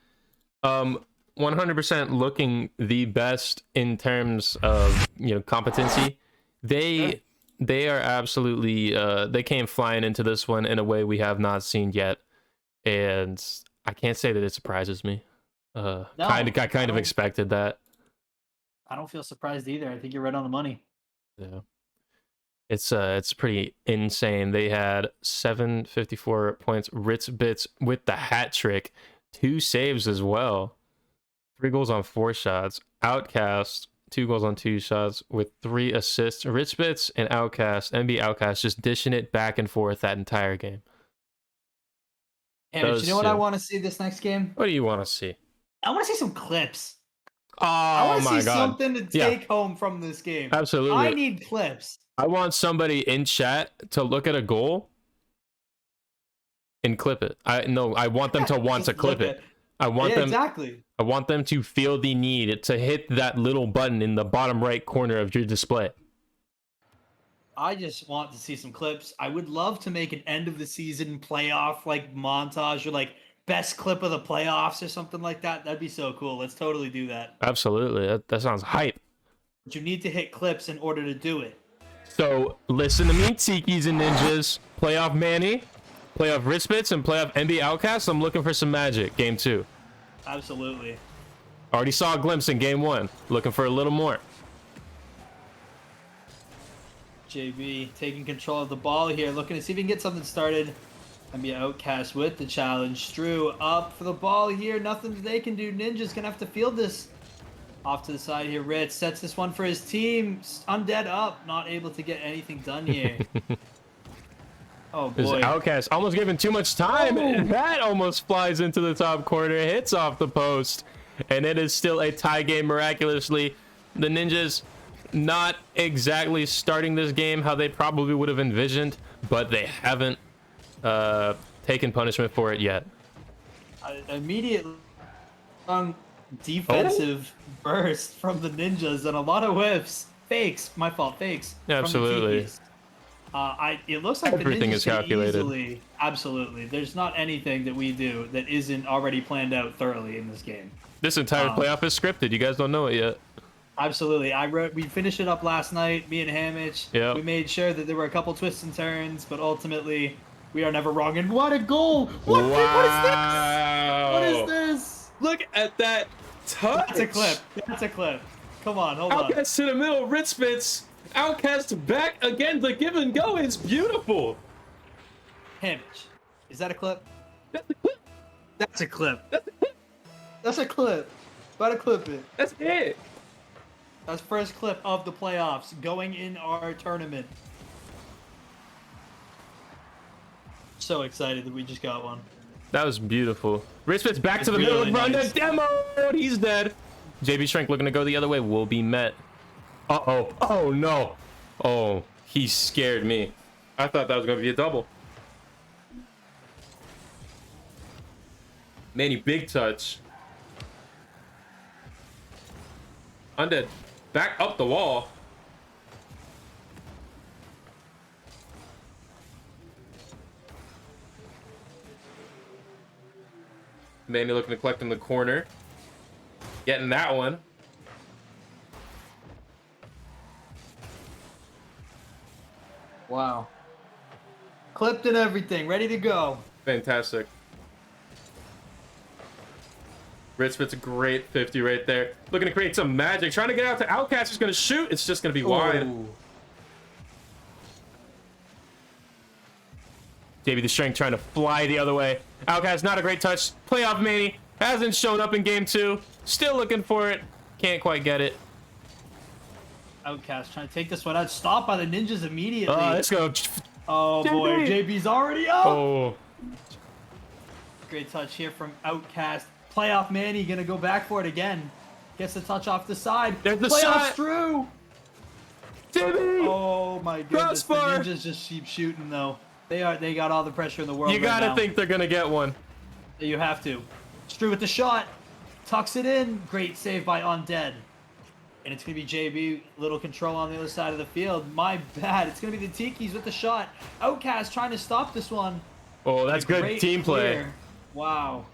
100% looking the best in terms of, you know, competency. They are absolutely they came flying into this one in a way we have not seen yet, and I can't say that it surprises me. I kind of expected that. I don't feel surprised either. I think you're right on the money. Yeah. It's pretty insane. They had 754 points. Ritz Bits with the hat trick, 2 saves as well. 3 goals on 4 shots. Outcast, 2 goals on 2 shots with 3 assists. Ritz Bits and Outcast, NB Outcast, just dishing it back and forth that entire game. Hey, but you know what I want to see this next game? What do you want to see? I want to see some clips. Oh I want to my see god. something to take home from this game. Absolutely. I need clips. I want somebody in chat to look at a goal and clip it. I want them to want to clip it. I want them exactly. I want them to feel the need to hit that little button in the bottom right corner of your display. I just want to see some clips. I would love to make an end of the season playoff like montage or like best clip of the playoffs or something like that. That'd be so cool. Let's totally do that. Absolutely. That sounds hype. But you need to hit clips in order to do it. So listen to me, Tikis and Ninjas. Playoff Manny, playoff Wristbits, and playoff NB Outcast. I'm looking for some magic. Game 2. Absolutely. Already saw a glimpse in game 1. Looking for a little more. JB taking control of the ball here, looking to see if he can get something started. NB Outcast with the challenge. Stru up for the ball here. Nothing they can do. Ninja's gonna have to field this. Off to the side here, Ritz sets this one for his team. Undead up, not able to get anything done here. Oh This boy. Outcast almost given too much time, and that almost flies into the top corner, hits off the post, and it is still a tie game miraculously. The Ninjas not exactly starting this game how they probably would have envisioned, but they haven't taken punishment for it yet. Immediately defensive burst from the Ninjas and a lot of whiffs. Fakes. My fault. Fakes. Yeah, absolutely. From the Tikis. It looks like Everything the Ninjas is calculated. Easily, absolutely. There's not anything that we do that isn't already planned out thoroughly in this game. This entire playoff is scripted. You guys don't know it yet. Absolutely. We finished it up last night, me and Hamich. Yep. We made sure that there were a couple twists and turns, but ultimately we are never wrong. And what a goal! What is this? What is this? Look at that touch. That's a clip. That's a clip. Come on, hold on. Outcast to the middle, Ritz Outcast back again. The give and go is beautiful. Hamich. Is that a clip? That's a clip. That's a clip. That's a clip. Gotta clip it. That's it. That's first clip of the playoffs going in our tournament. So excited that we just got one. That was beautiful. Ritz back to the really middle. Run nice. the demo. He's dead. JB Shrink looking to go the other way will be met. Uh-oh. Oh, no. Oh, he scared me. I thought that was going to be a double. Manny, big touch. Undead. Back up the wall. Manny looking to collect in the corner. Getting that one. Wow. Clipped and everything, ready to go. Fantastic. Richmond's a great 50 right there. Looking to create some magic. Trying to get out to Outcast. Who's going to shoot. It's just going to be wide. Ooh. JB the Strength trying to fly the other way. Outcast, not a great touch. Playoff Manny hasn't shown up in game 2. Still looking for it. Can't quite get it. Outcast trying to take this one out. Stopped by the ninjas immediately. Let's go. Oh boy, JB's already up. Oh. Great touch here from Outcast. Playoff Manny gonna go back for it again. Gets the touch off the side. There's the Playoff shot. Drew. JB. Oh my goodness. Crossbar. The ninjas just keep shooting though. They got all the pressure in the world. You right gotta now. think they're gonna get one. You have to. Strew with the shot. Tucks it in. Great save by Undead. And it's going to be JB. Little control on the other side of the field. My bad. It's going to be the Tikis with the shot. Outcast trying to stop this one. Oh, that's good Great team play. clear. Wow.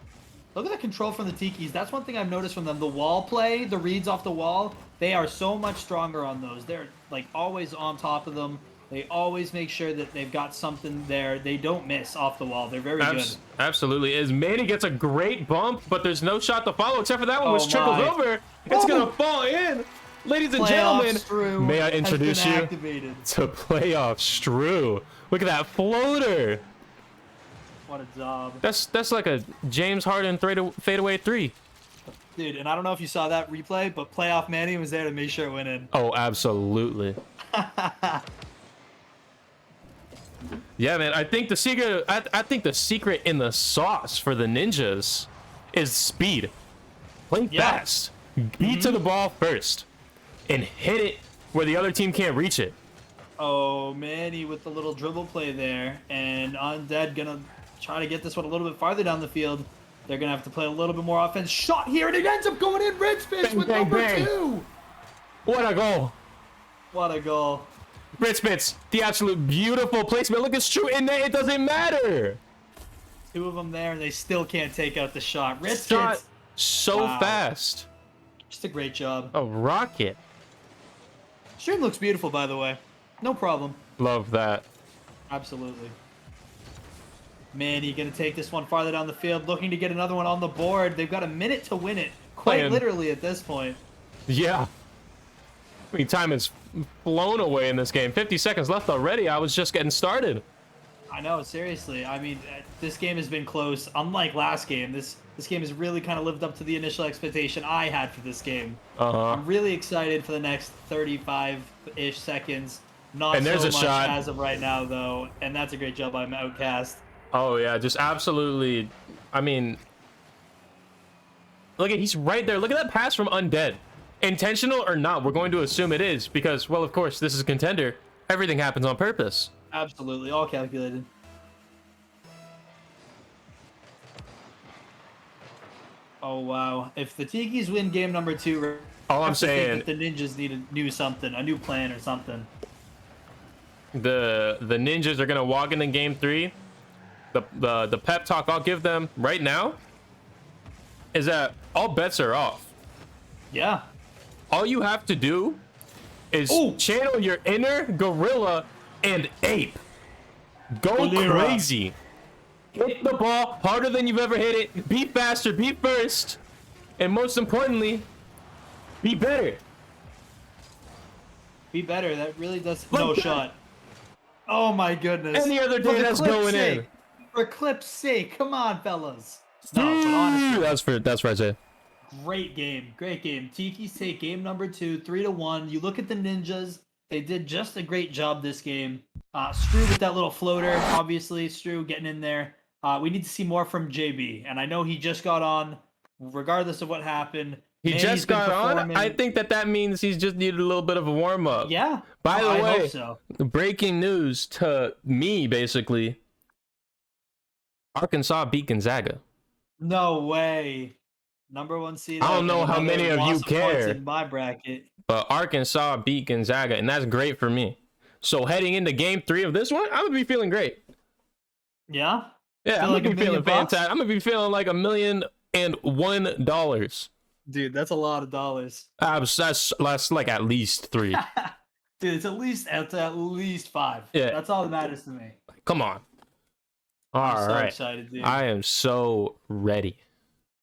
Look at the control from the Tikis. That's one thing I've noticed from them. The wall play, the reads off the wall, they are so much stronger on those. They're like always on top of them. They always make sure that they've got something there. They don't miss off the wall. They're very good. Absolutely is. Manny gets a great bump, but there's no shot to follow except for that one, which trickles my. over. It's going to fall in. Ladies and gentlemen, Strew may I introduce has been you activated. to Playoff Strew. Look at that floater. What a job. That's like a James Harden fadeaway 3. Dude, and I don't know if you saw that replay, but Playoff Manny was there to make sure it went in. Oh, absolutely. Yeah, man. I think the secret. I think the secret in the sauce for the ninjas is speed. Play fast. Beat to the ball first, and hit it where the other team can't reach it. Oh, Manny with the little dribble play there, and Undead gonna try to get this one a little bit farther down the field. They're gonna have to play a little bit more offense. Shot here, and it ends up going in. Ridgefist with bang, number bang. 2. What a goal! What a goal. Ritspitz, the absolute beautiful placement. Look, it's true, and it doesn't matter. 2 of them there, and they still can't take out the shot. Ridgefist, Shot so Wow. fast. just a great job. A rocket. Stream looks beautiful, by the way. No problem. Love that. Absolutely. Manny gonna take this one farther down the field, looking to get another one on the board. They've got a minute to win it, quite Playing. literally at this point. Yeah. I mean, time has flown away in this game. 50 seconds left already. I was just getting started. I know, seriously. I mean, this game has been close. Unlike last game, this game has really kind of lived up to the initial expectation I had for this game. I'm really excited for the next 35-ish seconds. Not And there's so a much shot. as of right now, though, and that's a great job by Outcast. Oh, yeah, just absolutely. I mean, look at, he's right there. Look at that pass from Undead. Intentional or not, we're going to assume it is because, well, of course, this is a contender. Everything happens on purpose. Absolutely, all calculated. Oh, wow. If the Tikis win game number 2, All I I'm have to think saying, that the Ninjas need a new plan or something. the ninjas are gonna walk into game 3. The pep talk I'll give them right now is that all bets are off. Yeah. All you have to do is Ooh. channel your inner gorilla and ape. Go Gorilla. crazy. Hit the ball harder than you've ever hit it. Be faster, be first, and most importantly, be better. Be better. That really does. Look No back. shot. Oh my goodness. Any other For day the that's clip's going in. sake. For clip's sake. Come on, fellas. No, but honestly, That's right, Jay. great game. Great game. Tikis take game number 2, 3-1. You look at the Ninjas. They did just a great job this game. Strew with that little floater. Obviously, Strew getting in there. We need to see more from JB. And I know he just got on. Regardless of what happened. He Manny's just been got on. performing. I think that means he's just needed a little bit of a warm up. Yeah. By the I way, hope so. breaking news to me, basically. Arkansas beat Gonzaga. No way. Number 1 seed. I don't know how many of you loss points care. in my bracket. But Arkansas beat Gonzaga, and that's great for me. So heading into game 3 of this one, I'm gonna be feeling great. Yeah. Yeah, Feel I'm like gonna $1 be feeling million bucks? fantastic. I'm gonna be feeling like $1,000,001. Dude, that's a lot of dollars. That's like at least 3. Dude, it's at least 5. Yeah. That's all that matters to me. Come on. I'm All so right. excited, dude. I am so ready.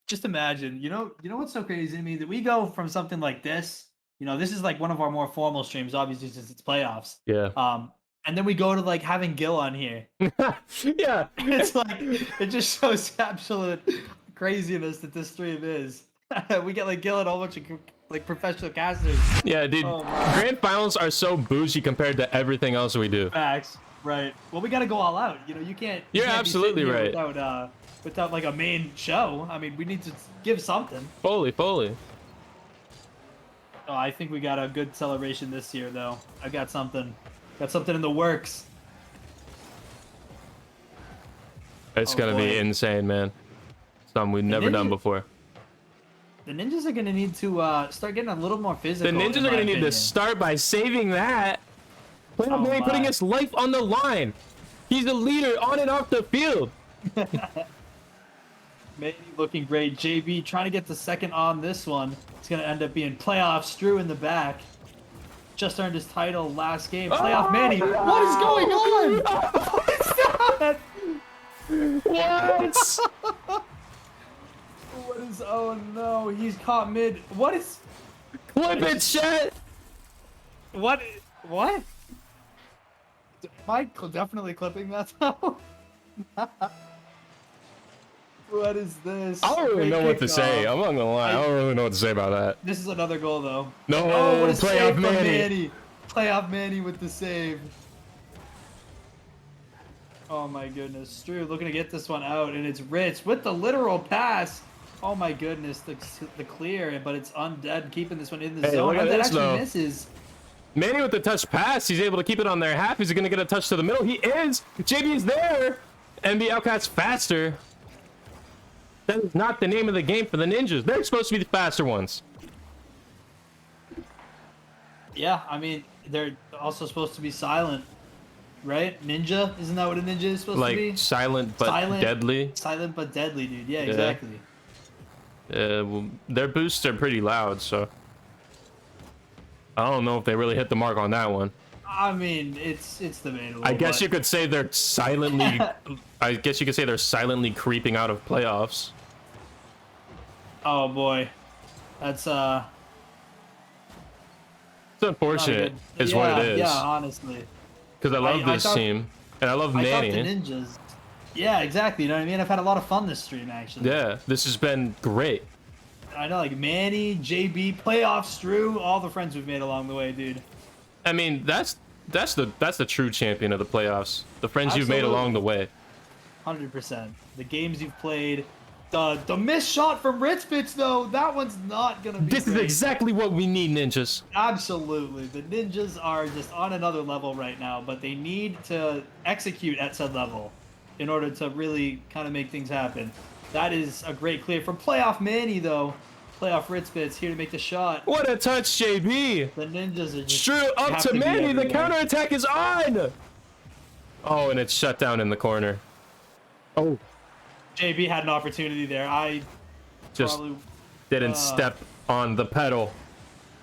just imagine, you know what's so crazy to me that we go from something like this. This is like one of our more formal streams, obviously since it's playoffs. Yeah. And then we go to like having Gil on here. Yeah. It's like it just shows absolute craziness that this stream is. We get like Gil and a whole bunch of like professional casters. Yeah, dude. Oh, my. Grand finals are so bougie compared to everything else we do. Facts, right? Well, we got to go all out. You can't. You're can't be absolutely sitting here right. without like a main show. I mean, we need to give something. Fully. Oh, I think we got a good celebration this year, though. I got something in the works. It's Oh, gonna be boy. insane, man. Something we've never done before. The ninjas are gonna need to start getting a little more The physical. ninjas in are my gonna need to opinion. start by saving that. Playoff Oh, Manny putting my. his life on the line. He's a leader on and off the field. Maybe looking great. JB trying to get the second on this one. It's going to end up being playoff Strew in the back. Just earned his title last game. Playoff Manny. What is going on? What is that? What? What is... Oh, no. He's caught mid. What is... Clip it, shit. What? What? Am I definitely clipping that, though? What is this? I don't really Great know what to kickoff. say. I'm not gonna lie. I don't really know what to say about that. This is another goal, though. No, Oh, what a playoff save from Manny. Manny. Playoff Manny with the save. Oh my goodness. Strew looking to get this one out, and it's Rich with the literal pass. Oh my goodness, the clear, but it's Undead keeping this one in the Hey, zone. look at Undead this, actually though. misses. Manny with the touch pass. He's able to keep it on their half. Is he gonna get a touch to the middle? He is. JB's there. NB Outcast faster. That is not the name of the game for the ninjas. They're supposed to be the faster ones. Yeah, I mean, they're also supposed to be silent, right? Ninja? Isn't that what a ninja is supposed to be? Like silent but deadly. Silent but deadly, dude. Yeah, exactly. Well, their boosts are pretty loud, so I don't know if they really hit the mark on that one. I mean, it's debatable. I guess but- you could say they're silently. I guess you could say they're silently creeping out of playoffs. Oh boy, that's It's unfortunate, is what it is. Yeah, honestly. Because I love this thought- team, and I love I thought the Manny. ninjas. Yeah, exactly. You know what I mean? I've had a lot of fun this stream actually. Yeah, this has been great. I know, like Manny, JB, playoff Strew, all the friends we've made along the way, dude. I mean, that's the true champion of the playoffs. The friends you've made Absolutely. along the way. 100%. The games you've played. The missed shot from Ritzpitz, though, that one's not gonna be This is great. exactly what we need, ninjas. Absolutely. The ninjas are just on another level right now, but they need to execute at said level in order to really kind of make things happen. That is a great clear from playoff Manny, though. Playoff Ritzpitz here to make the shot. What a touch, JB. The ninjas are just True up have to be Manny. The everywhere. counterattack is on. Oh, and it's shut down in the corner. Oh, JB had an opportunity there. I just probably didn't step on the pedal.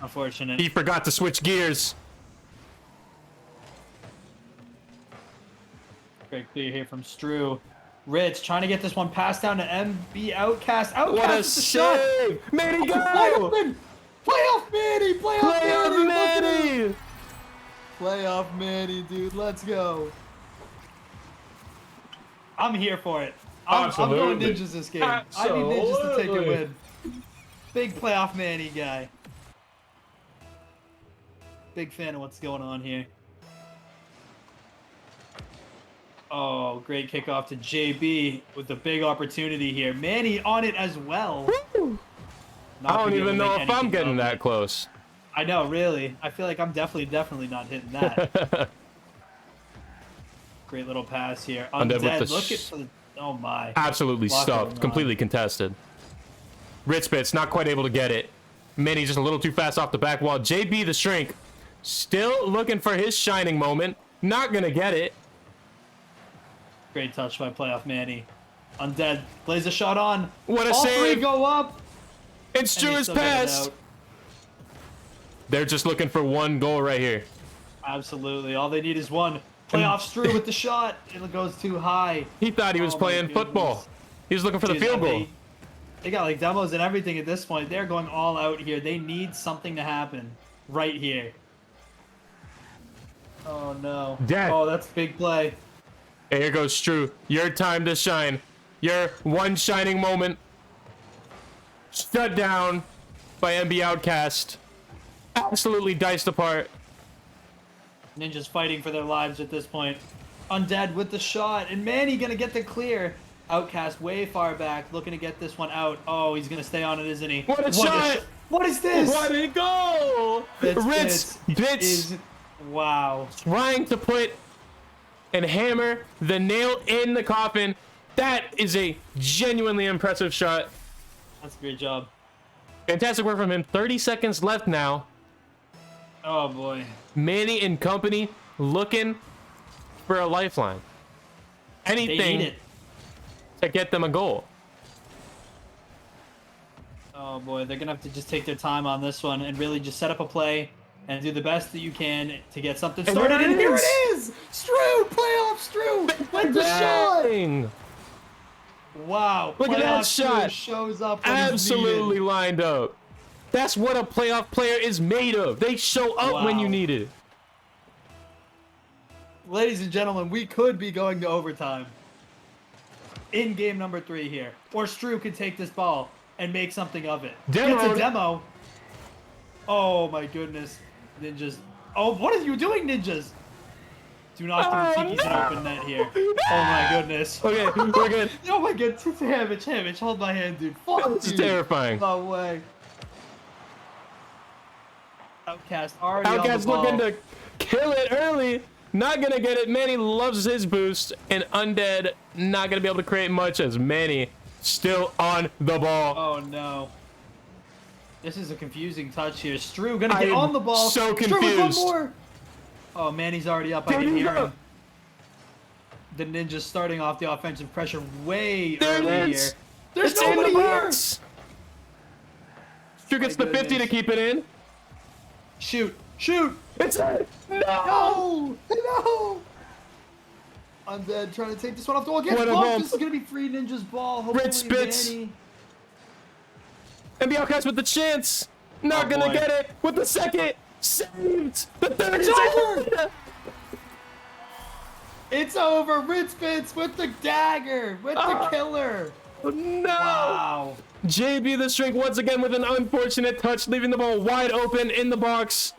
unfortunate. He forgot to switch gears. Great clear here from Strew. Rich trying to get this one passed down to MB Outcast. Outcast What a with the shot. save! Manny, go! Playoff Manny! Playoff Playoff Manny! Manny! Playoff Manny, dude. Let's go. I'm here for it. I'm going Absolutely. ninjas this game. I need ninjas to take a Absolutely. win. Big playoff Manny guy. Big fan of what's going on here. Oh, great kickoff to JB with the big opportunity here. Manny on it as well. Not I don't gonna be able even to know make if I'm anything getting of it. that close. I know, really. I feel like I'm definitely not hitting that. Great little pass here. Undead with Undead, the look at the... Oh my. Absolutely Lock stuffed. him on. Completely contested. Ritzpitz not quite able to get it. Manny just a little too fast off the back wall. JB the Shrink still looking for his shining moment. Not gonna get it. Great touch by playoff Manny. Undead plays a shot on. What a All save. three go up. It's and they Drew's still get it pass. out. They're just looking for one goal right here. Absolutely. All they need is one. Playoff Strew with the shot. It goes too high. He thought he was Oh my playing goodness. football. He was looking for the Dude, field goal. They got like demos and everything at this point. They're going all out here. They need something to happen right here. Oh no. Dad. Oh, that's a big play. Here goes Stru. Your time to shine. Your one shining moment. Shut down by MB Outcast. Absolutely diced apart. Ninjas fighting for their lives at this point. Undead with the shot, and Manny gonna get the clear. Outcast way far back, looking to get this one out. Oh, he's gonna stay on it, isn't he? What a shot! What is this? What a goal! Ritz is wow. Trying to put and hammer the nail in the coffin. That is a genuinely impressive shot. That's a great job. Fantastic work from him. 30 seconds left now. Oh boy. Manny and company looking for a lifeline. They need Anything it. to get them a goal. Oh boy, they're gonna have to just take their time on this one and really just set up a play and do the best that you can to get something started. And here it is! Stru! Playoff Stru! With the shot! Bang! Wow. Look at that Playoff Stru shot. shows up when Absolutely he's needed. lined up. That's what a playoff player is made of. They show up when you Wow. need it. Ladies and gentlemen, we could be going to overtime in game number 3 here. Or Stru could take this ball and make something of it. Demo. It's a demo. Oh my goodness. Ninjas. Oh, what are you doing, Ninjas? Do not give the Tikis an open net here. Oh my goodness. Okay, we're good. Oh my god, Hamich, hold my hand, dude. Fuck, It's dude. terrifying. No way. Outcast already Outcast on the ball. looking to kill it early. Not gonna get it. Manny loves his boost. And Undead not gonna be able to create much as Manny still on the ball. Oh no. This is a confusing touch here. Stru gonna I get am on the ball. so Stru with one confused. more. Oh, Manny's already up. I There can you hear go. him. The Ninjas starting off the offensive pressure way There early it here. is. There's It's in nobody the here. box. Stru gets My the 50 to goodness. keep it in. Shoot. Shoot. It's it. No. No. No. Undead trying to take this one off the wall. Gets What a bumped. bump. This is going to be free Ninja's ball. Hopefully Red spits. Manny. And the Outcast with the chance. Not Oh, gonna boy. get it with the second. Saved. The third It's is over. It's over. Red spits with the dagger. With the killer. No. Wow. JB the Shrink once again with an unfortunate touch, leaving the ball wide open in the box.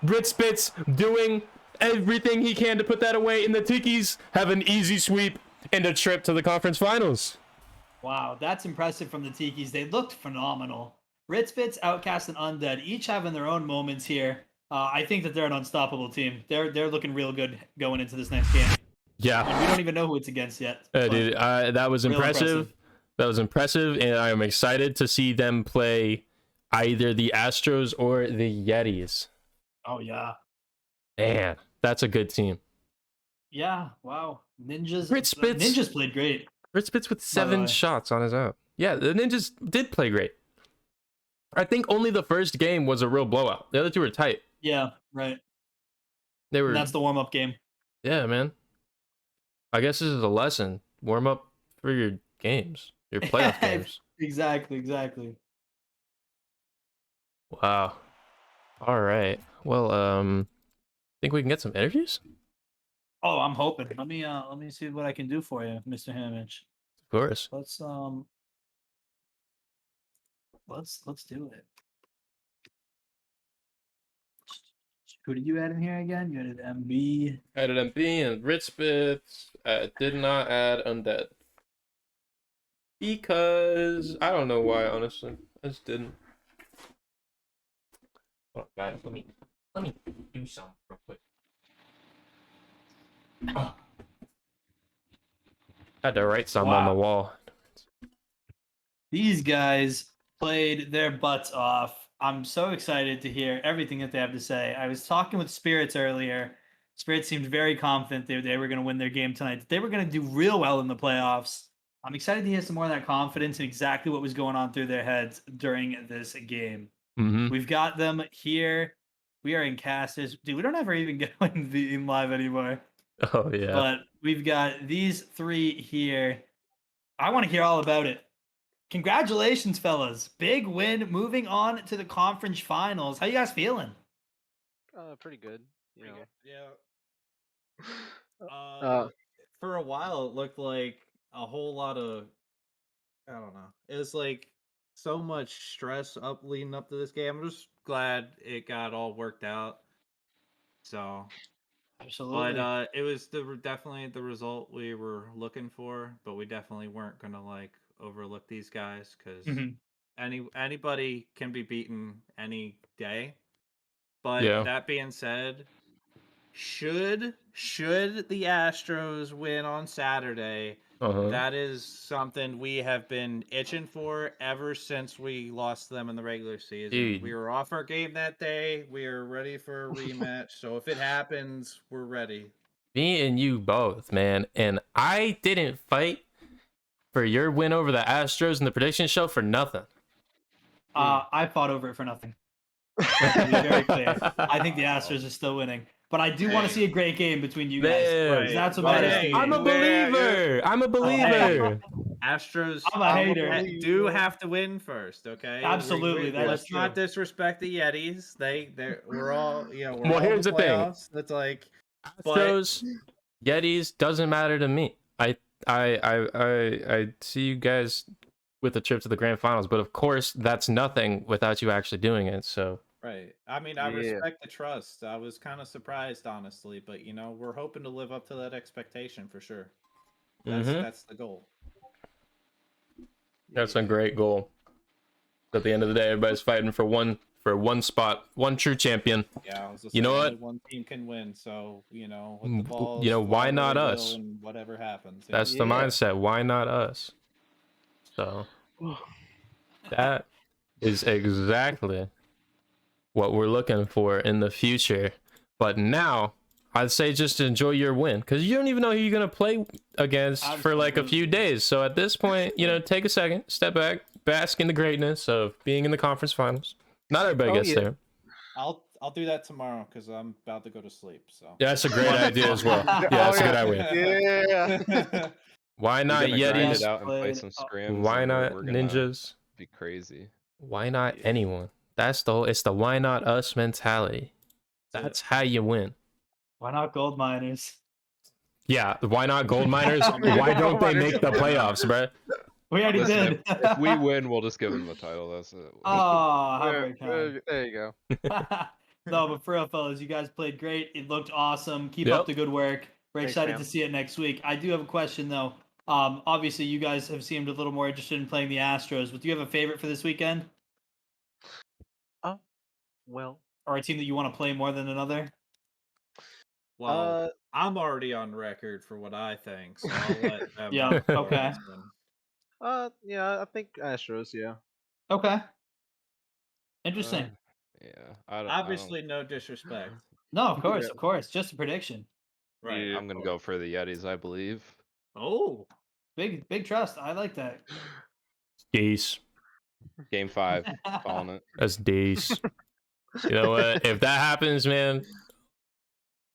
Britspitz doing everything he can to put that away, and the Tikis have an easy sweep and a trip to the conference finals. Wow, that's impressive from the Tikis. They looked phenomenal. Ritzbits, Outcast, and Undead each having their own moments here. I think that they're an unstoppable team. They're looking real good going into this next game. Yeah, And we don't even know who it's against yet. but dude, that was real impressive. That was impressive, and I'm excited to see them play either the Astros or the Yetis. Oh yeah, Man, that's a good team. yeah. Wow, Ninjas. Ritzbits. Ninjas played great. Britspitz with 7 way. shots on his out. Yeah, the Ninjas did play great. I think only the first game was a real blowout. The other two were tight. Yeah, right. They were. And that's the warm up game. Yeah, man. I guess this is a lesson. Warm up for your games, your playoff games. Exactly. Wow. All right. Well, think we can get some interviews? Oh, I'm hoping. Let me see what I can do for you, Mr. Hamich. Of course. Let's do it. Who did you add in here again? You added MB. Added MP and Britspitz. Did not add Undead. Because I don't know why, honestly. I just didn't. Hold on, guys. Let me do something real quick. Oh. Had to write something on the Wow. wall. These guys played their butts off. I'm so excited to hear everything that they have to say. I was talking with Spirits earlier. Spirits seemed very confident they were going to win their game tonight. They were going to do real well in the playoffs. I'm excited to hear some more of that confidence and exactly what was going on through their heads during this game. Mm-hmm. We've got them here. We are in casters. Dude, we don't ever even go in live anymore. Oh, yeah. But we've got these three here. I want to hear all about it. Congratulations, fellas. Big win. Moving on to the conference finals. How you guys feeling? Pretty good. You know. Yeah. For a while, it looked like a whole lot of, I don't know. It was like so much stress leading up to this game. I'm just glad it got all worked out. So, Absolutely. but it was definitely the result we were looking for. But we definitely weren't gonna like overlook these guys because anybody can be beaten any day. But Yeah. that being said, should the Astros win on Saturday, that is something we have been itching for ever since we lost to them in the regular season. Dude. We were off our game that day. We are ready for a rematch. So if it happens, we're ready. Me and you both, man. And I didn't fight for your win over the Astros in the prediction show for nothing. I fought over it for nothing. To be very clear, I think the Astros are still winning. But I do want to see a great game between you guys. Man. That's what matters to me. I'm a believer. I'm a believer. Astros I'm a hater. do have to win first, okay? Absolutely, that let's is not true. disrespect the Yetis. We're all we're Well, all here's the thing. playoffs. That's like Astros, Yetis doesn't matter to me. I see you guys with a trip to the grand finals, but of course that's nothing without you actually doing it. So right. I mean, I respect the trust. I was kind of surprised, honestly, but we're hoping to live up to that expectation for sure. That's the goal. That's a great goal. At the end of the day, everybody's fighting for one spot, one true champion. Yeah, I was just you know saying, what? One team can win, so with the balls, why not us? And whatever happens. That's the mindset. Why not us? So that is exactly what we're looking for in the future. But now I'd say just enjoy your win, because you don't even know who you're gonna play against for like a few days. So at this point, take a second, step back, bask in the greatness of being in the conference finals. Not everybody gets there. I'll do that tomorrow because I'm about to go to sleep. So yeah, that's a great idea as well. Yeah, that's a good idea. Yeah. Why not Grind Yetis? it out and play some scrims. Why and not we're gonna ninjas? Be crazy. Why not anyone? That's it's the why not us mentality. That's how you win. Why not Goldminers? Yeah, why not Goldminers? Why don't they make the playoffs, bro? We already did. If we win, we'll just give them the title. That's it. Oh, how very kind. There you go. No, but for real, fellas, you guys played great. It looked awesome. Keep Yep. up the good work. We're Thanks, excited man. to see it next week. I do have a question, though. Obviously, you guys have seemed a little more interested in playing the Astros, but do you have a favorite for this weekend? Well, Or a team that you want to play more than another? Well, I'm already on record for what I think, so I'll let them. Yeah, okay. yeah, I think Astros. Yeah. Okay. Interesting. Yeah. I don't, Obviously, no disrespect. No, of course. Just a prediction. Right. I'm gonna go for the Yetis, I believe. Oh, Big trust. I like that. Geese. Game 5, calling it. That's Dace. You know what? If that happens, man,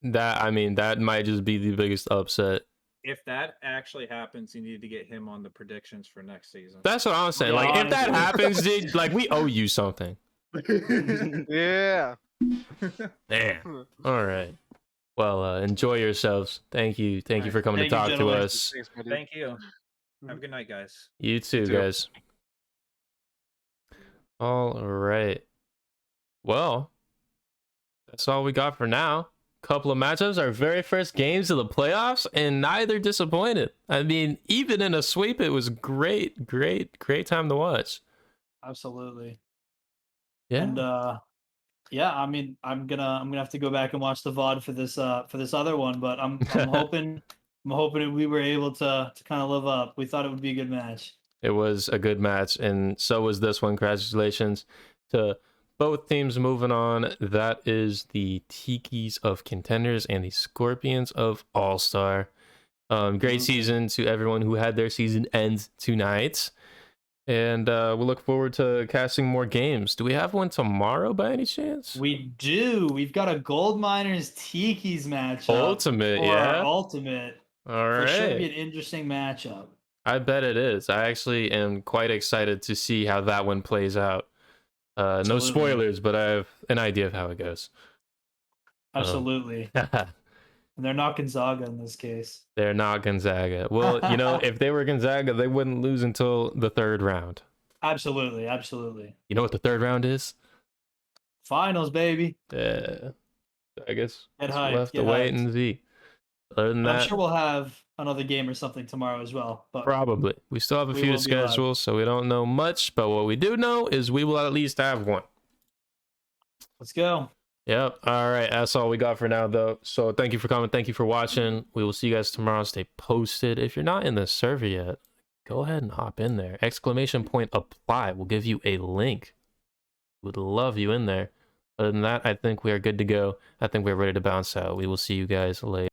that might just be the biggest upset. if that actually happens, you need to get him on the predictions for next season. That's what I'm saying. Yeah, like, if that honestly. happens, dude, like, we owe you something. Yeah. Damn. All right. Well, enjoy yourselves. Thank you for coming Thank to you, talk to gentlemen. us. Thanks, buddy. Thank you. Have a good night, guys. You too, too. guys. All right. Well, that's all we got for now. Couple of matchups, our very first games of the playoffs, and neither disappointed. I mean, even in a sweep, it was great time to watch. Absolutely. Yeah. And yeah, I mean, I'm gonna have to go back and watch the VOD for this other one, but I'm hoping we were able to kind of live up. We thought it would be a good match. It was a good match, and so was this one. Congratulations to both teams moving on. That is the Tikis of Contenders and the Scorpions of All-Star. Great season to everyone who had their season end tonight. And we'll look forward to casting more games. Do we have one tomorrow by any chance? We do. We've got a Goldminers Tikis matchup. Ultimate, for yeah. our Ultimate. All For sure, be right. an interesting matchup. I bet it is. I actually am quite excited to see how that one plays out. No Absolutely. spoilers, but I have an idea of how it goes. Absolutely. And they're not Gonzaga in this case. They're not Gonzaga. Well, you know, if they were Gonzaga, they wouldn't lose until the third round. Absolutely, absolutely. You know what the third round is? Finals, baby. I guess Get it's hyped, left to get wait hyped. and see. Other than But I'm that, sure we'll have another game or something tomorrow as well. But probably. We still have a We few to will be live. schedule, so we don't know much. But what we do know is we will at least have one. let's go. Yep. All right. That's all we got for now, though. So thank you for coming. Thank you for watching. We will see you guys tomorrow. Stay posted. If you're not in the server yet, go ahead and hop in there. ! Apply. We'll give you a link. Would love you in there. Other than that, I think we are good to go. I think we're ready to bounce out. We will see you guys later.